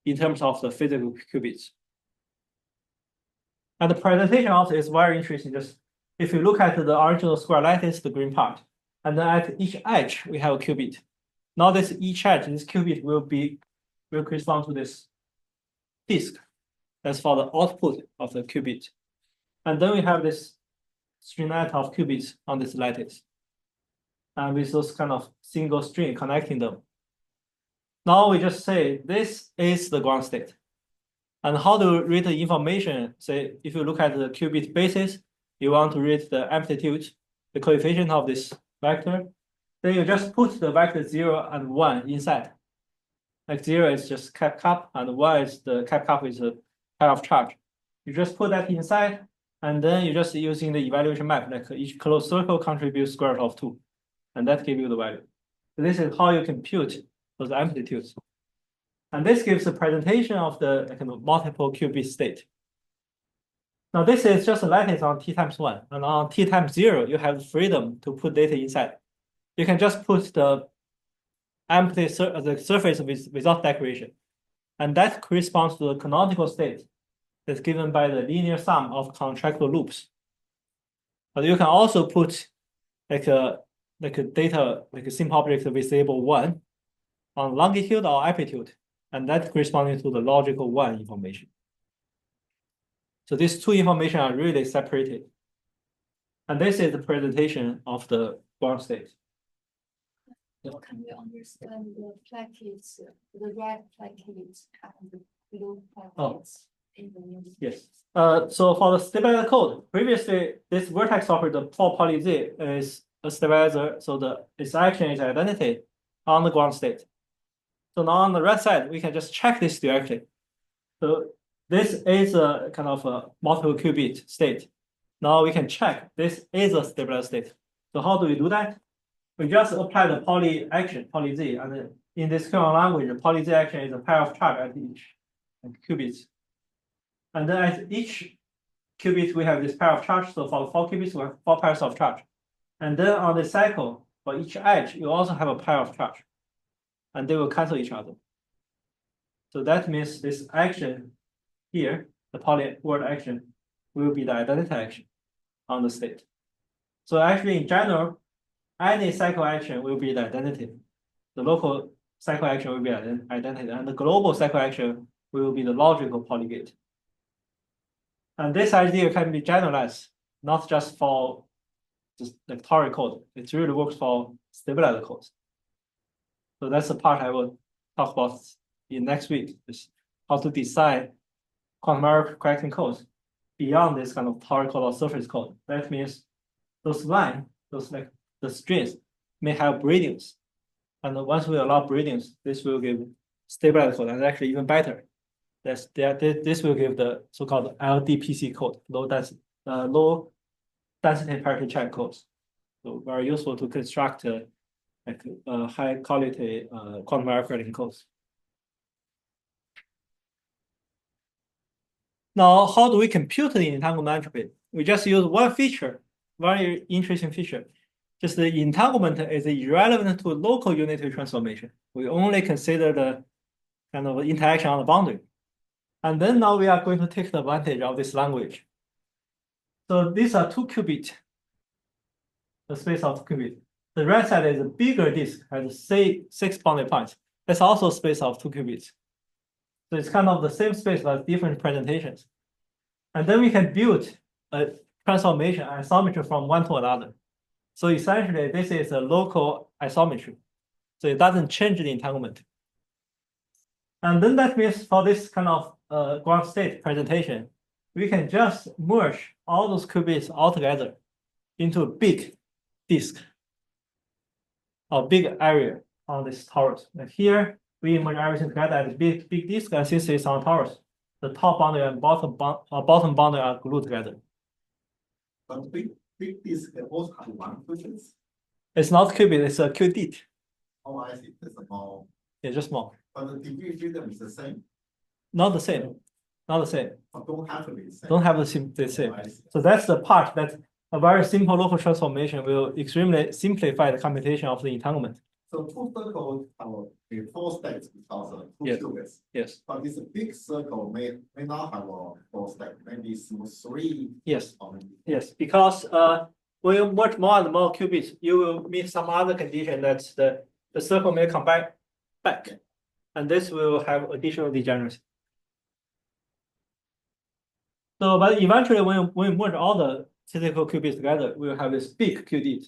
Speaker 2: in terms of the physical qubits. And the presentation also is very interesting. Just if you look at the original square lattice, the green part, and then at each edge, we have a qubit. Now this each edge, this qubit will correspond to this disk. That's for the output of the qubit. And then we have this stringlet of qubits on this lattice. And with those kind of single string connecting them. Now we just say this is the ground state. And how to read the information? Say, if you look at the qubit basis, you want to read the amplitude, the coefficient of this vector. Then you just put the vector 0 and 1 inside. Like 0 is just cap, and 1 is the cap is a pair of charge. You just put that inside, and then you're just using the evaluation map, like each closed circle contributes square root of 2. And that gives you the value. So this is how you compute those amplitudes. And this gives a presentation of the multiple qubit state. Now this is just a lattice on t times 1. And on t times 0, you have freedom to put data inside. You can just put the empty the surface without decoration. And that corresponds to the canonical state that's given by the linear sum of contractile loops. But you can also put like a data, like a simple object with label 1 on longitude or amplitude, and that corresponding to the logical 1 information. So these two information are really separated. And this is the presentation of the ground state.
Speaker 4: How can we understand the plackets, the red plackets and the blue plackets in the music?
Speaker 2: Yes. So for the stabilizer code, previously this vertex operator for poly Z is a stabilizer, so its action is identity on the ground state. So now on the right side, we can just check this directly. So this is a kind of a multiple qubit state. Now we can check this is a stabilizer state. So how do we do that? We just apply the poly action, poly Z, and in this kernel language, the poly Z action is a pair of charge at each qubits. And then at each qubit, we have this pair of charge. So for 4 qubits, we have 4 pairs of charge. And then on the cycle, for each edge, you also have a pair of charge. And they will cancel each other. So that means this action here, the poly word action, will be the identity action on the state. So actually, in general, any cycle action will be the identity. The local cycle action will be identity, and the global cycle action will be the logical polygate. And this idea can be generalized, not just for just like toric code. It really works for stabilizer codes. So that's the part I will talk about in next week, is how to design quantum error correcting codes beyond this kind of toric code or surface code. That means those lines, those like the strings may have breedings. And once we allow breedings, this will give stabilizer code, and actually even better. This will give the so-called LDPC code, low density parity check codes. So very useful to construct high quality quantum error correcting codes. Now, how do we compute the entanglement entropy? We just use one feature, very interesting feature. Just the entanglement is irrelevant to local unitary transformation. We only consider the kind of interaction on the boundary. And then now we are going to take the advantage of this language. So these are 2 qubits, the space of 2 qubits. The right side is a bigger disk, has 6 boundary points. That's also space of 2 qubits. So it's kind of the same space but different presentations. And then we can build a transformation and isometry from one to another. So essentially, this is a local isometry. So it doesn't change the entanglement. And then that means for this kind of ground state presentation, we can just merge all those qubits all together into a big disk or big area on this torus. And here we merge everything together as a big disk, and since it's on torus, the top boundary and bottom boundary are glued together.
Speaker 3: But big disk also have one qubit.
Speaker 2: It's not qubit, it's a qubit.
Speaker 3: Oh, I see. It's small.
Speaker 2: It's just small.
Speaker 3: But the degree freedom is the same.
Speaker 2: Not the same. Not the same.
Speaker 3: But don't have to be the same.
Speaker 2: Don't have the same.
Speaker 3: Oh, I see.
Speaker 2: So that's the part that a very simple local transformation will extremely simplify the computation of the entanglement.
Speaker 3: So two circles have a four states because of two
Speaker 2: Yes.
Speaker 3: qubits.
Speaker 2: Yes.
Speaker 3: But this big circle may not have a four state, maybe it's three.
Speaker 2: Yes.
Speaker 3: Or maybe
Speaker 2: Yes. Because when you merge more and more qubits, you will meet some other condition that the circle may come back. And this will have additional degeneracy. So, but eventually, when we merge all the physical qubits together, we will have this big qubit.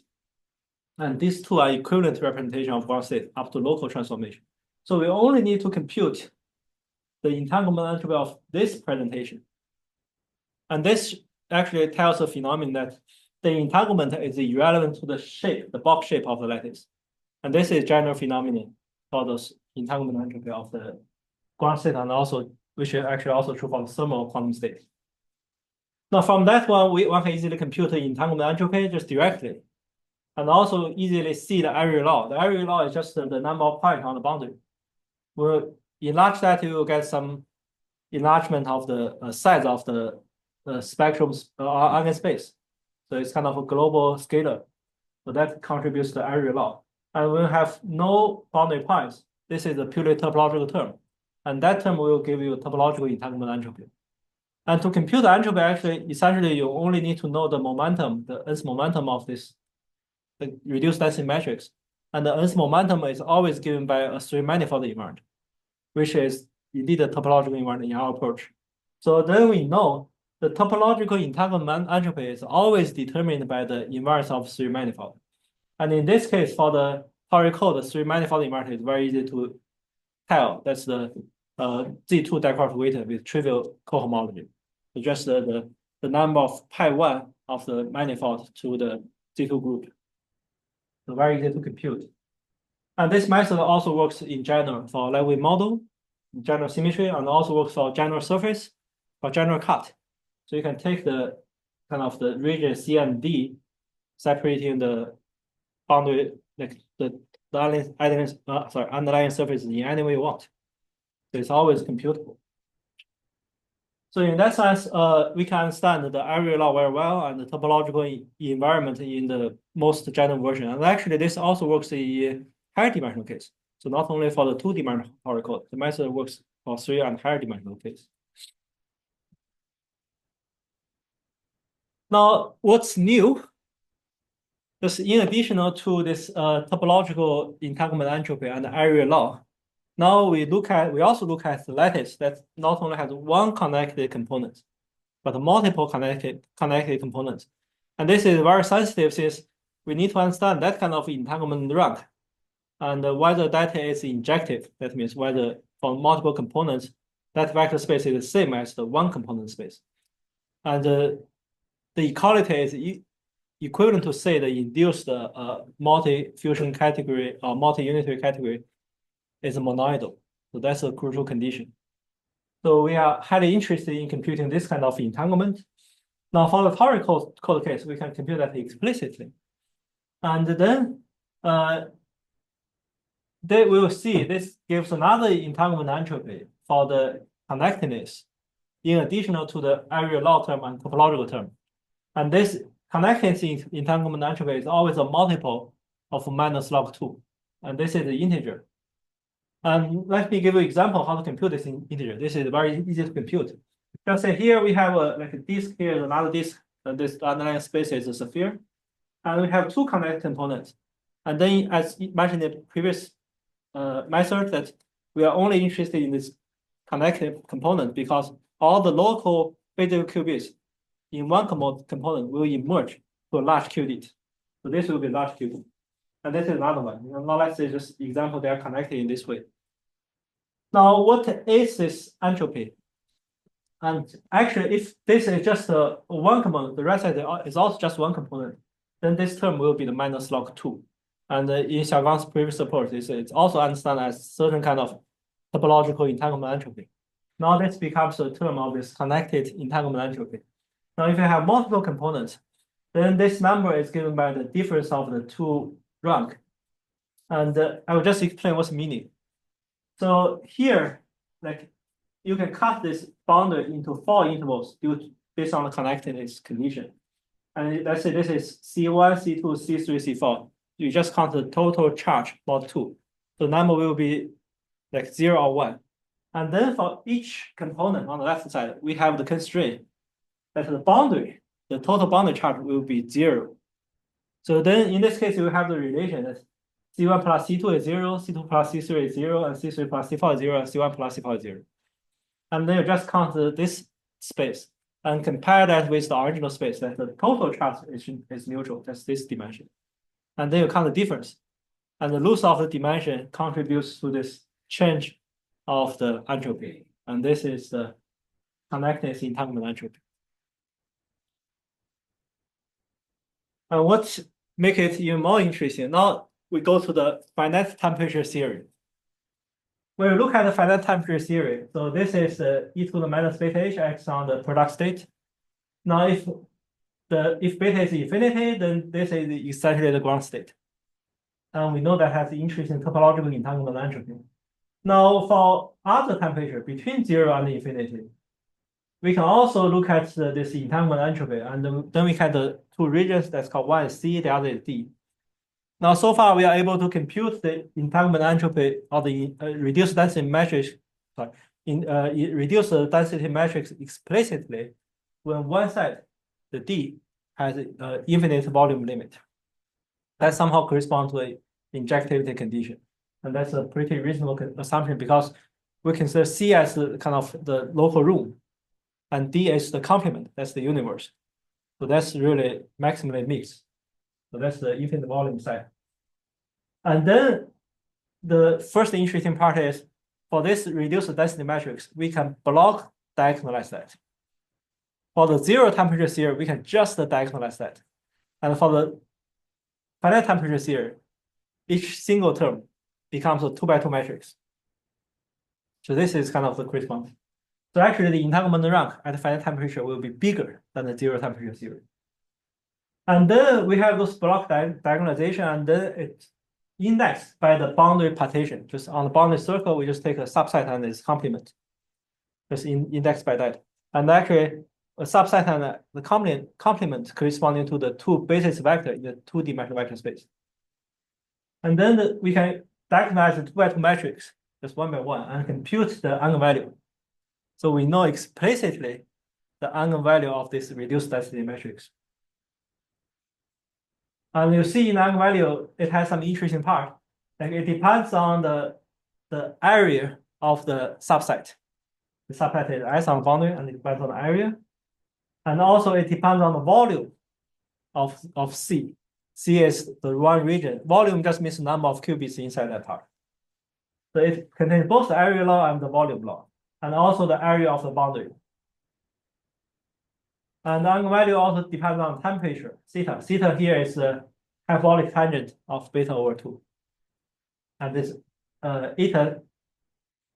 Speaker 2: And these two are equivalent representation of ground state up to local transformation. So we only need to compute the entanglement entropy of this presentation. And this actually tells a phenomenon that the entanglement is irrelevant to the shape, the box shape of the lattice. And this is general phenomenon for the entanglement entropy of the ground state, and also which is actually also true for the thermal quantum state. Now from that one, one can easily compute the entanglement entropy just directly, and also easily see the area law. The area law is just the number of points on the boundary. We'll enlarge that, you will get some enlargement of the size of the spectrum eigenspace. So it's kind of a global scalar. So that contributes to the area law. And we have no boundary points. This is a purely topological term. And that term will give you topological entanglement entropy. And to compute the entropy, actually, essentially, you only need to know the momentum, the nth momentum of this the reduced density matrix. And the nth momentum is always given by a three-manifold invariant, which is indeed a topological invariant in our approach. So then we know the topological entanglement entropy is always determined by the invariance of three-manifold. And in this case, for the Tauri code, the three-manifold invariant is very easy to tell. That's the Z2 Dicroft weighted with trivial cohomology. So just the number of pi1 of the manifold to the Z2 group. So very easy to compute. And this method also works in general for Levin model, general symmetry, and also works for general surface, for general cut. So you can take the kind of the region C and D, separating the boundary, like the underlying surface in any way you want. So it's always computable. So in that sense, we can understand the area law very well and the topological environment in the most general version. And actually, this also works in higher dimensional case. So not only for the 2-dimensional Tauri code, the method works for 3 and higher dimensional case. Now, what's new? Just in addition to this topological entanglement entropy and the area law, now we also look at the lattice that not only has one connected component, but multiple connected components. And this is very sensitive since we need to understand that kind of entanglement rank and whether that is injective. That means whether for multiple components, that vector space is the same as the one component space. And the equality is equivalent to say the induced multi-fusion category or multi-unitary category is monoidal. So that's a crucial condition. So we are highly interested in computing this kind of entanglement. Now for the Tauri code case, we can compute that explicitly. And then they will see this gives another entanglement entropy for the connectedness in addition to the area law term and topological term. And this connectedness entanglement entropy is always a multiple of minus log 2. And this is the integer. And let me give you an example of how to compute this integer. This is very easy to compute. Just say here we have like a disk, here another disk, and this underlying space is a sphere. And we have two connected components. And then as mentioned in the previous method, that we are only interested in this connected component because all the local physical qubits in one component will emerge to a large qubit. So this will be large cube. And this is another one. Now let's say just example, they are connected in this way. Now, what is this entropy? And actually, if this is just one component, the rest is also just one component, then this term will be the minus log 2. And in Xiaogang's previous report, it's also understood as certain kind of topological entanglement entropy. Now this becomes a term of this connected entanglement entropy. Now, if you have multiple components, then this number is given by the difference of the two rank. And I will just explain what's meaning. So here, like you can cut this boundary into 4 intervals based on the connectedness condition. And let's say this is C1, C2, C3, C4. You just count the total charge mod 2. The number will be like 0 or 1. And then for each component on the left side, we have the constraint that the boundary, the total boundary charge will be 0. So then in this case, you have the relation that C1 plus C2 is 0, C2 plus C3 is 0, and C3 plus C4 is 0, and C1 plus C4 is 0. And then you just count this space and compare that with the original space that the total charge is neutral, that's this dimension. And then you count the difference. And the loss of the dimension contributes to this change of the entropy. And this is the connectedness entanglement entropy. And what makes it even more interesting, now we go to the finite temperature theory. When we look at the finite temperature theory, so this is e to the minus beta hx on the product state. Now, if beta is infinity, then this is essentially the ground state. And we know that has interesting topological entanglement entropy. Now, for other temperature between 0 and infinity, we can also look at this entanglement entropy, and then we have the two regions that's called one is C, the other is D. Now, so far, we are able to compute the entanglement entropy of the reduced density matrix, reduced density matrix explicitly when one side, the D, has an infinite volume limit. That somehow corresponds to an injectivity condition. And that's a pretty reasonable assumption because we consider C as the kind of the local room, and D is the complement, that's the universe. So that's really maximally mixed. So that's the infinite volume side. And then the first interesting part is for this reduced density matrix, we can block diagonalize that. For the 0 temperature theory, we can just diagonalize that. And for the finite temperature theory, each single term becomes a 2x2 matrix. So this is kind of the correspondence. So actually the entanglement rank at finite temperature will be bigger than the 0 temperature theory. And then we have those block diagonalization, and then it's indexed by the boundary partition. Just on the boundary circle, we just take a subset and its complement. Just indexed by that. And actually a subset and the complement corresponding to the two basis vector in the 2-dimensional vector space. And then we can diagonalize the 2x2 matrix just one by one and compute the eigenvalue. So we know explicitly the eigenvalue of this reduced density matrix. And you see in eigenvalue, it has some interesting part. Like it depends on the area of the subset. The subset is S on the boundary, and it depends on the area. And also it depends on the volume of C. C is the one region. Volume just means the number of qubits inside that part. So it contains both the area law and the volume law, and also the area of the boundary. And the eigenvalue also depends on temperature, theta. Theta here is the hyperbolic tangent of beta over 2. And this eta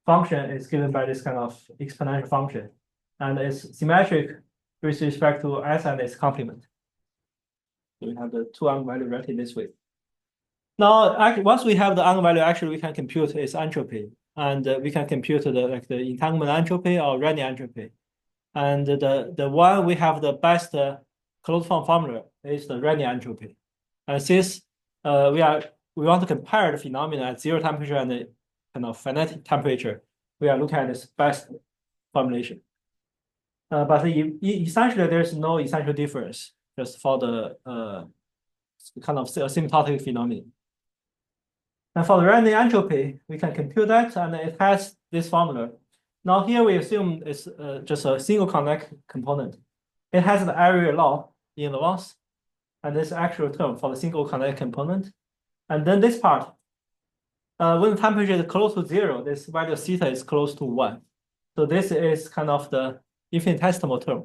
Speaker 2: function is given by this kind of exponential function. And it's symmetric with respect to S and its complement. So we have the two eigenvalues written this way. Now, actually, once we have the eigenvalue, actually we can compute its entropy. And we can compute the entanglement entropy or Renyi entropy. And the one we have the best closed form formula is the Renyi entropy. And since we want to compare the phenomena at 0 temperature and the kind of finite temperature, we are looking at this best formulation. But essentially, there's no essential difference just for the kind of asymptotic phenomenon. And for the Renyi entropy, we can compute that, and it has this formula. Now here we assume it's just a single connect component. It has the area law in advance, and this actual term for the single kinetic component. And then this part, when the temperature is close to 0, this value theta is close to 1. So this is kind of the infinitesimal term.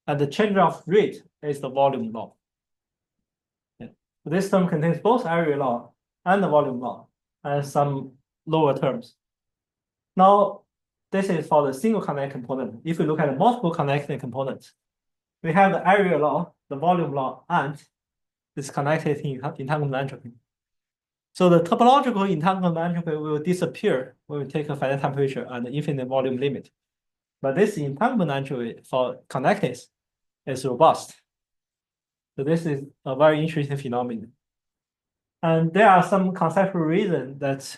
Speaker 2: And the change of rate is the volume law. Yeah. So this term contains both area law and the volume law and some lower terms. Now, this is for the single kinetic component. If we look at the multiple kinetic components, we have the area law, the volume law, and this connected entanglement entropy. So the topological entanglement entropy will disappear when we take a finite temperature and the infinite volume limit. But this entanglement entropy for connecteds is robust. So this is a very interesting phenomenon. And there are some conceptual reasons that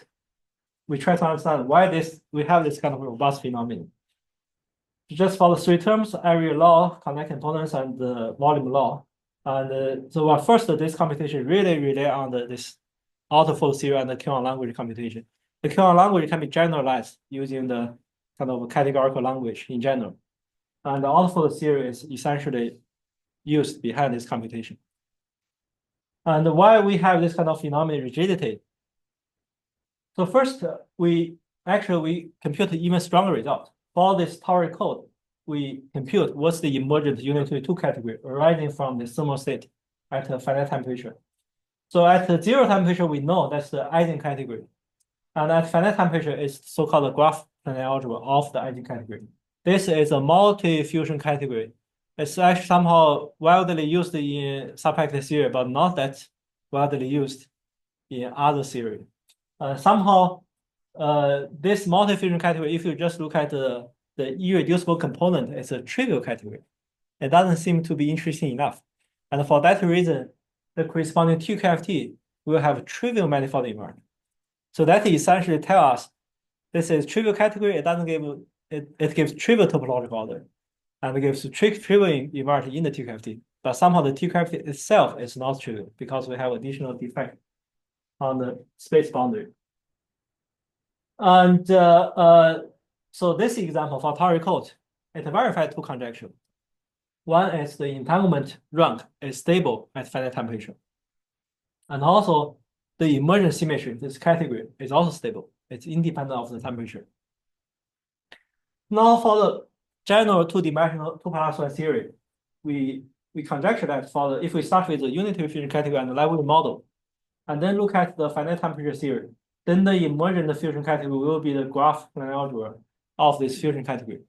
Speaker 2: we try to understand why we have this kind of robust phenomenon. Just for the three terms, area law, connect components, and the volume law. And so first, this computation really rely on this Alterfold theory and the Q-on language computation. The Q-on language can be generalized using the kind of categorical language in general. And the Alterfold theory is essentially used behind this computation. And why we have this kind of phenomenon rigidity? So first, we compute an even stronger result. For this Tauri code, we compute what's the emergent unitary 2 category arising from the thermal state at a finite temperature. So at the 0 temperature, we know that's the eigencategory. And at finite temperature, it's so-called graph planar algebra of the eigencategory. This is a multi-fusion category. It's actually somehow widely used in subactive theory, but not that widely used in other theory. Somehow, this multi-fusion category, if you just look at the irreducible component, it's a trivial category. It doesn't seem to be interesting enough. And for that reason, the corresponding TQFT will have a trivial manifold invariant. So that essentially tells us this is trivial category. It doesn't give it gives trivial topological order, and it gives trivial invariant in the TQFT. But somehow the TQFT itself is not trivial because we have additional defect on the space boundary. And so this example for Tauri code, it verifies 2 conjectures. One is the entanglement rank is stable at finite temperature. And also the emergent symmetry, this category, is also stable. It's independent of the temperature. Now for the general 2-dimensional 2+1 theory, we conjecture that if we start with the unitary fusion category and the Levin model, and then look at the finite temperature theory, then the emergent fusion category will be the graph planar algebra of this fusion category,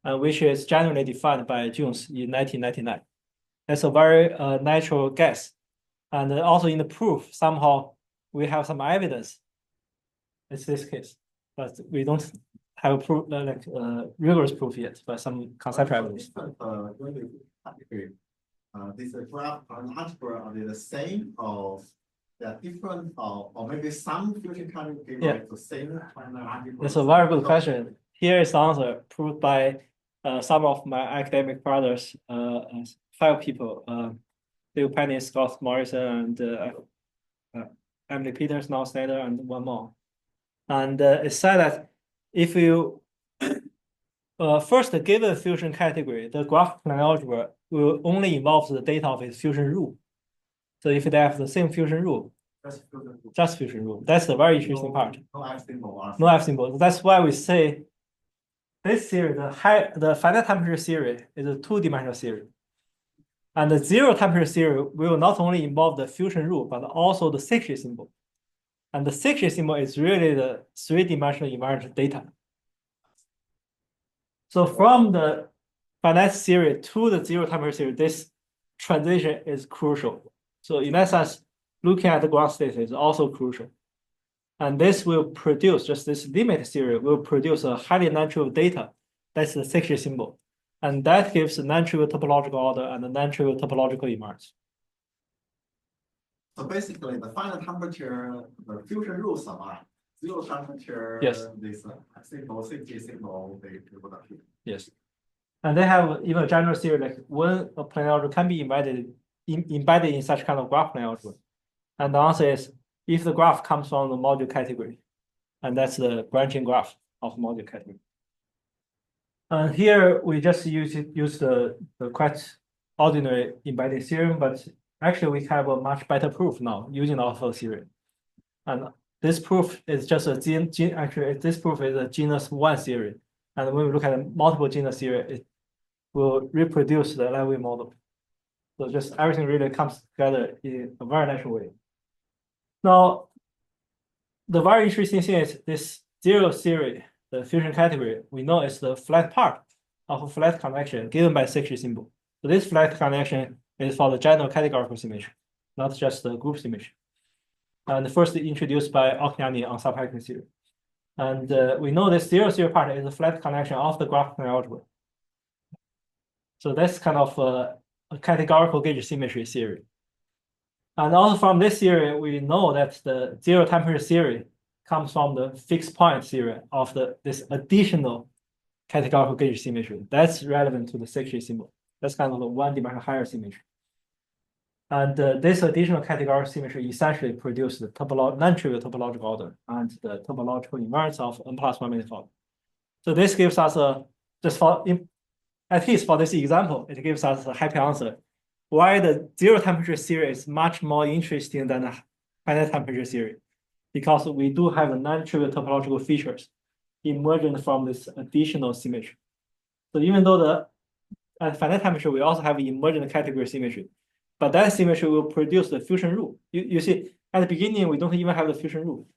Speaker 2: which is generally defined by Jones in 1999. That's a very natural guess. And also in the proof, somehow we have some evidence. It's this case, but we don't have a proof, rigorous proof yet, but some conceptual evidence.
Speaker 3: This graph and algebra are they the same, or they are different, or maybe some fusion category like the same algebra?
Speaker 2: That's a very good question. Here is the answer proved by some of my academic brothers, 5 people, Bill Penny, Scott Morrison, and Emily Peters, Noel Snyder, and one more. And it said that if you first give a fusion category, the graph planar algebra will only involve the data of its fusion rule. So if they have the same fusion rule, just fusion rule. That's the very interesting part.
Speaker 3: No F symbol.
Speaker 2: No F symbol. That's why we say this theory, the finite temperature theory, is a 2-dimensional theory. And the 0 temperature theory will not only involve the fusion rule, but also the Secchi symbol. And the Secchi symbol is really the 3-dimensional invariant data. So from the finite theory to the 0 temperature theory, this transition is crucial. So in that sense, looking at the ground state is also crucial. And this will produce, just this limit theory will produce a highly non-trivial data. That's the Secchi symbol. And that gives a non-trivial topological order and a non-trivial topological invariance.
Speaker 3: So basically, the final temperature, the fusion rules survive. 0 temperature,
Speaker 2: yes,
Speaker 3: this symbol, Secchi symbol, they would appear.
Speaker 2: Yes. And they have even a general theory like when a planar algebra can be embedded in such kind of graph planar algebra. And the answer is if the graph comes from the module category, and that's the branching graph of module category. And here we just use the quite ordinary embedding theorem, but actually we have a much better proof now using the Alterfold theory. And this proof is just a actually this proof is a genus one theory. And when we look at a multiple genus theory, it will reproduce the Levin model. So just everything really comes together in a very natural way. Now, the very interesting thing is this zero theory, the fusion category, we know is the flat part of a flat connection given by security symbol. So this flat connection is for the general categorical symmetry, not just the group symmetry. And first introduced by Occhiani on subpacking theory. And we know this zero theory part is a flat connection of the graphical algebra. So that's kind of a categorical gauge symmetry theory. And also from this theory, we know that the zero temperature theory comes from the fixed point theory of this additional categorical gauge symmetry. That's relevant to the security symbol. That's kind of the one-dimensional higher symmetry. And this additional categorical symmetry essentially produces the non-trivial topological order and the topological invariance of n+1 manifold. So this gives us at least for this example, it gives us a happy answer why the zero temperature theory is much more interesting than the finite temperature theory, because we do have a non-trivial topological features emergent from this additional symmetry. So even though at finite temperature, we also have emergent category symmetry, but that symmetry will produce the fusion rule. You see, at the beginning, we don't even have the fusion rule.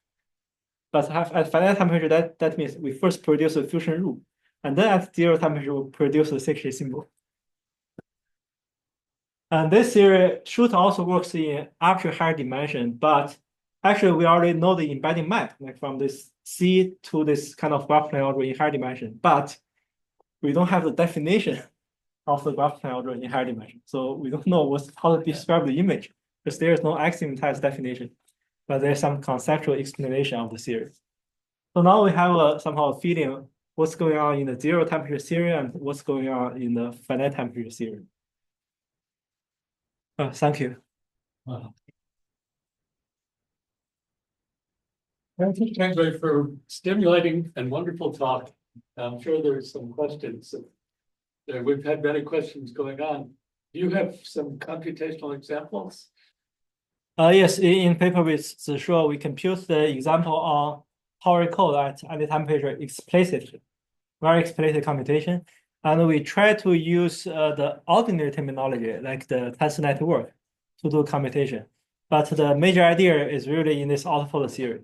Speaker 2: But at finite temperature, that means we first produce a fusion rule, and then at zero temperature, we produce the security symbol. And this theory should also works in arbitrary higher dimension, but actually we already know the embedding map, like from this C to this kind of graph plane algebra in higher dimension, but we don't have the definition of the graph plane algebra in higher dimension. So we don't know how to describe the image, because there is no axiomatized definition, but there's some conceptual explanation of the theory. So now we have somehow a feeling what's going on in the zero temperature theory and what's going on in the finite temperature theory. Thank you.
Speaker 1: Thank you, Zhengwei, for stimulating and wonderful talk. I'm sure there's some questions. We've had many questions going on. Do you have some computational examples?
Speaker 2: Yes, in paper with Zhao, we compute the example on how we code at any temperature explicitly, very explicit computation. And we try to use the ordinary terminology, like the tensor network, to do computation. But the major idea is really in this Alterfold theory.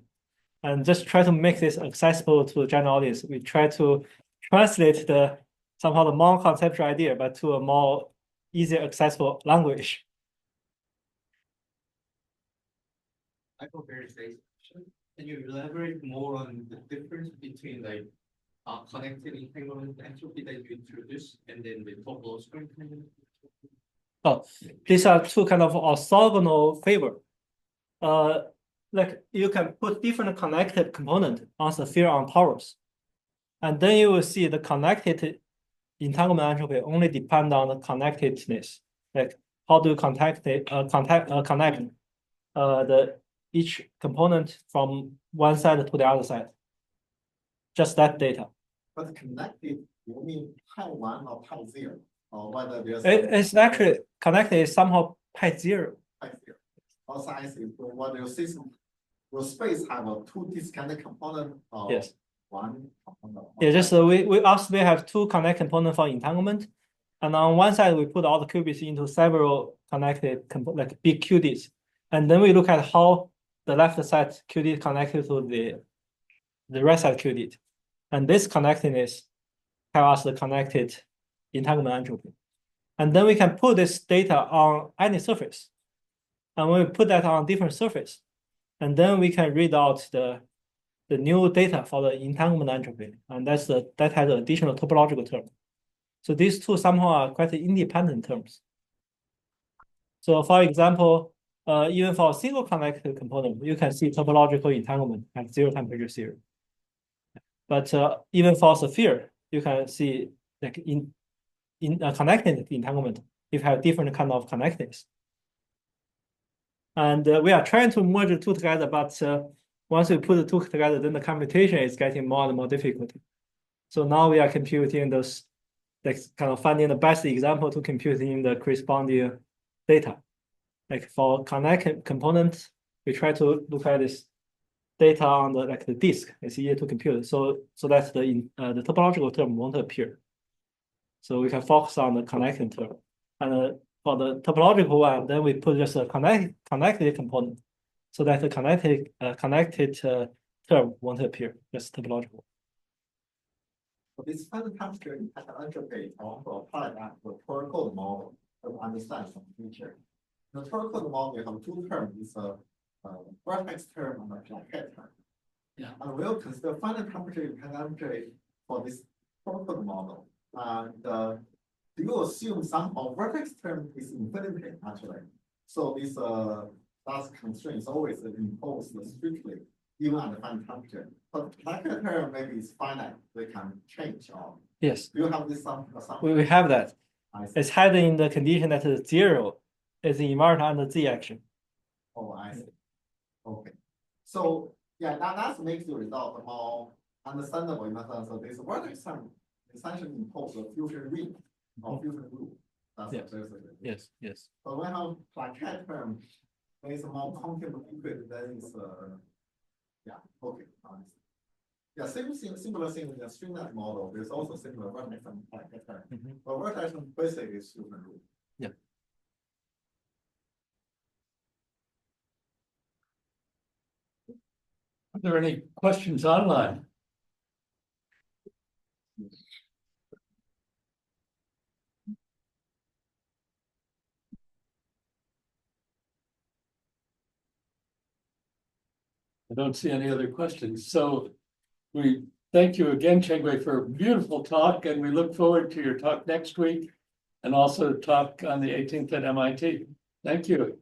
Speaker 2: And just try to make this accessible to the general audience. We try to translate somehow the more conceptual idea, but to a more easier accessible language.
Speaker 5: Can you elaborate more on the difference between like connected entanglement entropy that you introduced and then the topological entanglement?
Speaker 2: Oh, these are two kind of orthogonal favor. Like you can put different connected component on the sphere on torus, and then you will see the connected entanglement entropy only depend on the connectedness. Like how do you connect each component from one side to the other side? Just that data.
Speaker 3: But connected, you mean pi1 or pi0, or whether there's
Speaker 2: It's actually connected is somehow pi0.
Speaker 3: pi0. Also, I see what your system, your space have a two disconnected component or
Speaker 2: Yes.
Speaker 3: one component.
Speaker 2: Yeah, just we also have two connect components for entanglement, and on one side we put all the qubits into several connected like big QDs, and then we look at how the left side QD connected to the right side QD, and this connectedness tell us the connected entanglement entropy, and then we can put this data on any surface, and when we put that on different surface, and then we can read out the new data for the entanglement entropy, and that has an additional topological term. So these two somehow are quite independent terms. So for example, even for a single connected component, you can see topological entanglement at zero temperature theory. But even for sphere, you can see like in connected entanglement, if you have different kind of connectedness. And we are trying to merge the two together, but once we put the two together, then the computation is getting more and more difficult. So now we are computing those, like kind of finding the best example to computing the corresponding data. like for connect component, we try to look at this data on the disk. It's easier to compute. So that the topological term won't appear. So we can focus on the connecting term. And for the topological one, then we put just a connected component, so that the connected term won't appear, just topological.
Speaker 3: For this finite temperature impact entropy, I want to apply that to the Torah code model to understand some feature. In the Torah code model, you have two terms, it's a vertex term and a plaquette term.
Speaker 1: Yeah.
Speaker 3: And we'll consider finite temperature impact entropy for this Torah code model. And do you assume somehow vertex term is infinity actually? So this that constraint is always imposed strictly, even at the finite temperature. But plaquette term maybe is finite, they can change or
Speaker 2: Yes,
Speaker 3: do you have this some?
Speaker 2: we have that.
Speaker 3: I see.
Speaker 2: It's hidden in the condition that is 0 is invariant under Z action.
Speaker 3: Oh, I see. Okay. So yeah, that makes the result more understandable in the sense that this vertex term essentially impose a fusion ring or fusion rule. That's
Speaker 2: Yes.
Speaker 3: basically.
Speaker 2: Yes, yes.
Speaker 3: But when I have plaquette term, when it's more concave liquid, then it's yeah, okay. I see. Yeah, same thing, similar thing in the stringnet model. There's also similar vertex and plaquette term. But vertex term basically is fusion rule.
Speaker 2: Yeah.
Speaker 1: Are there any questions online? I don't see any other questions. So we thank you again, Zhengwei, for a beautiful talk, and we look forward to your talk next week and also talk on the 18th at MIT. Thank you.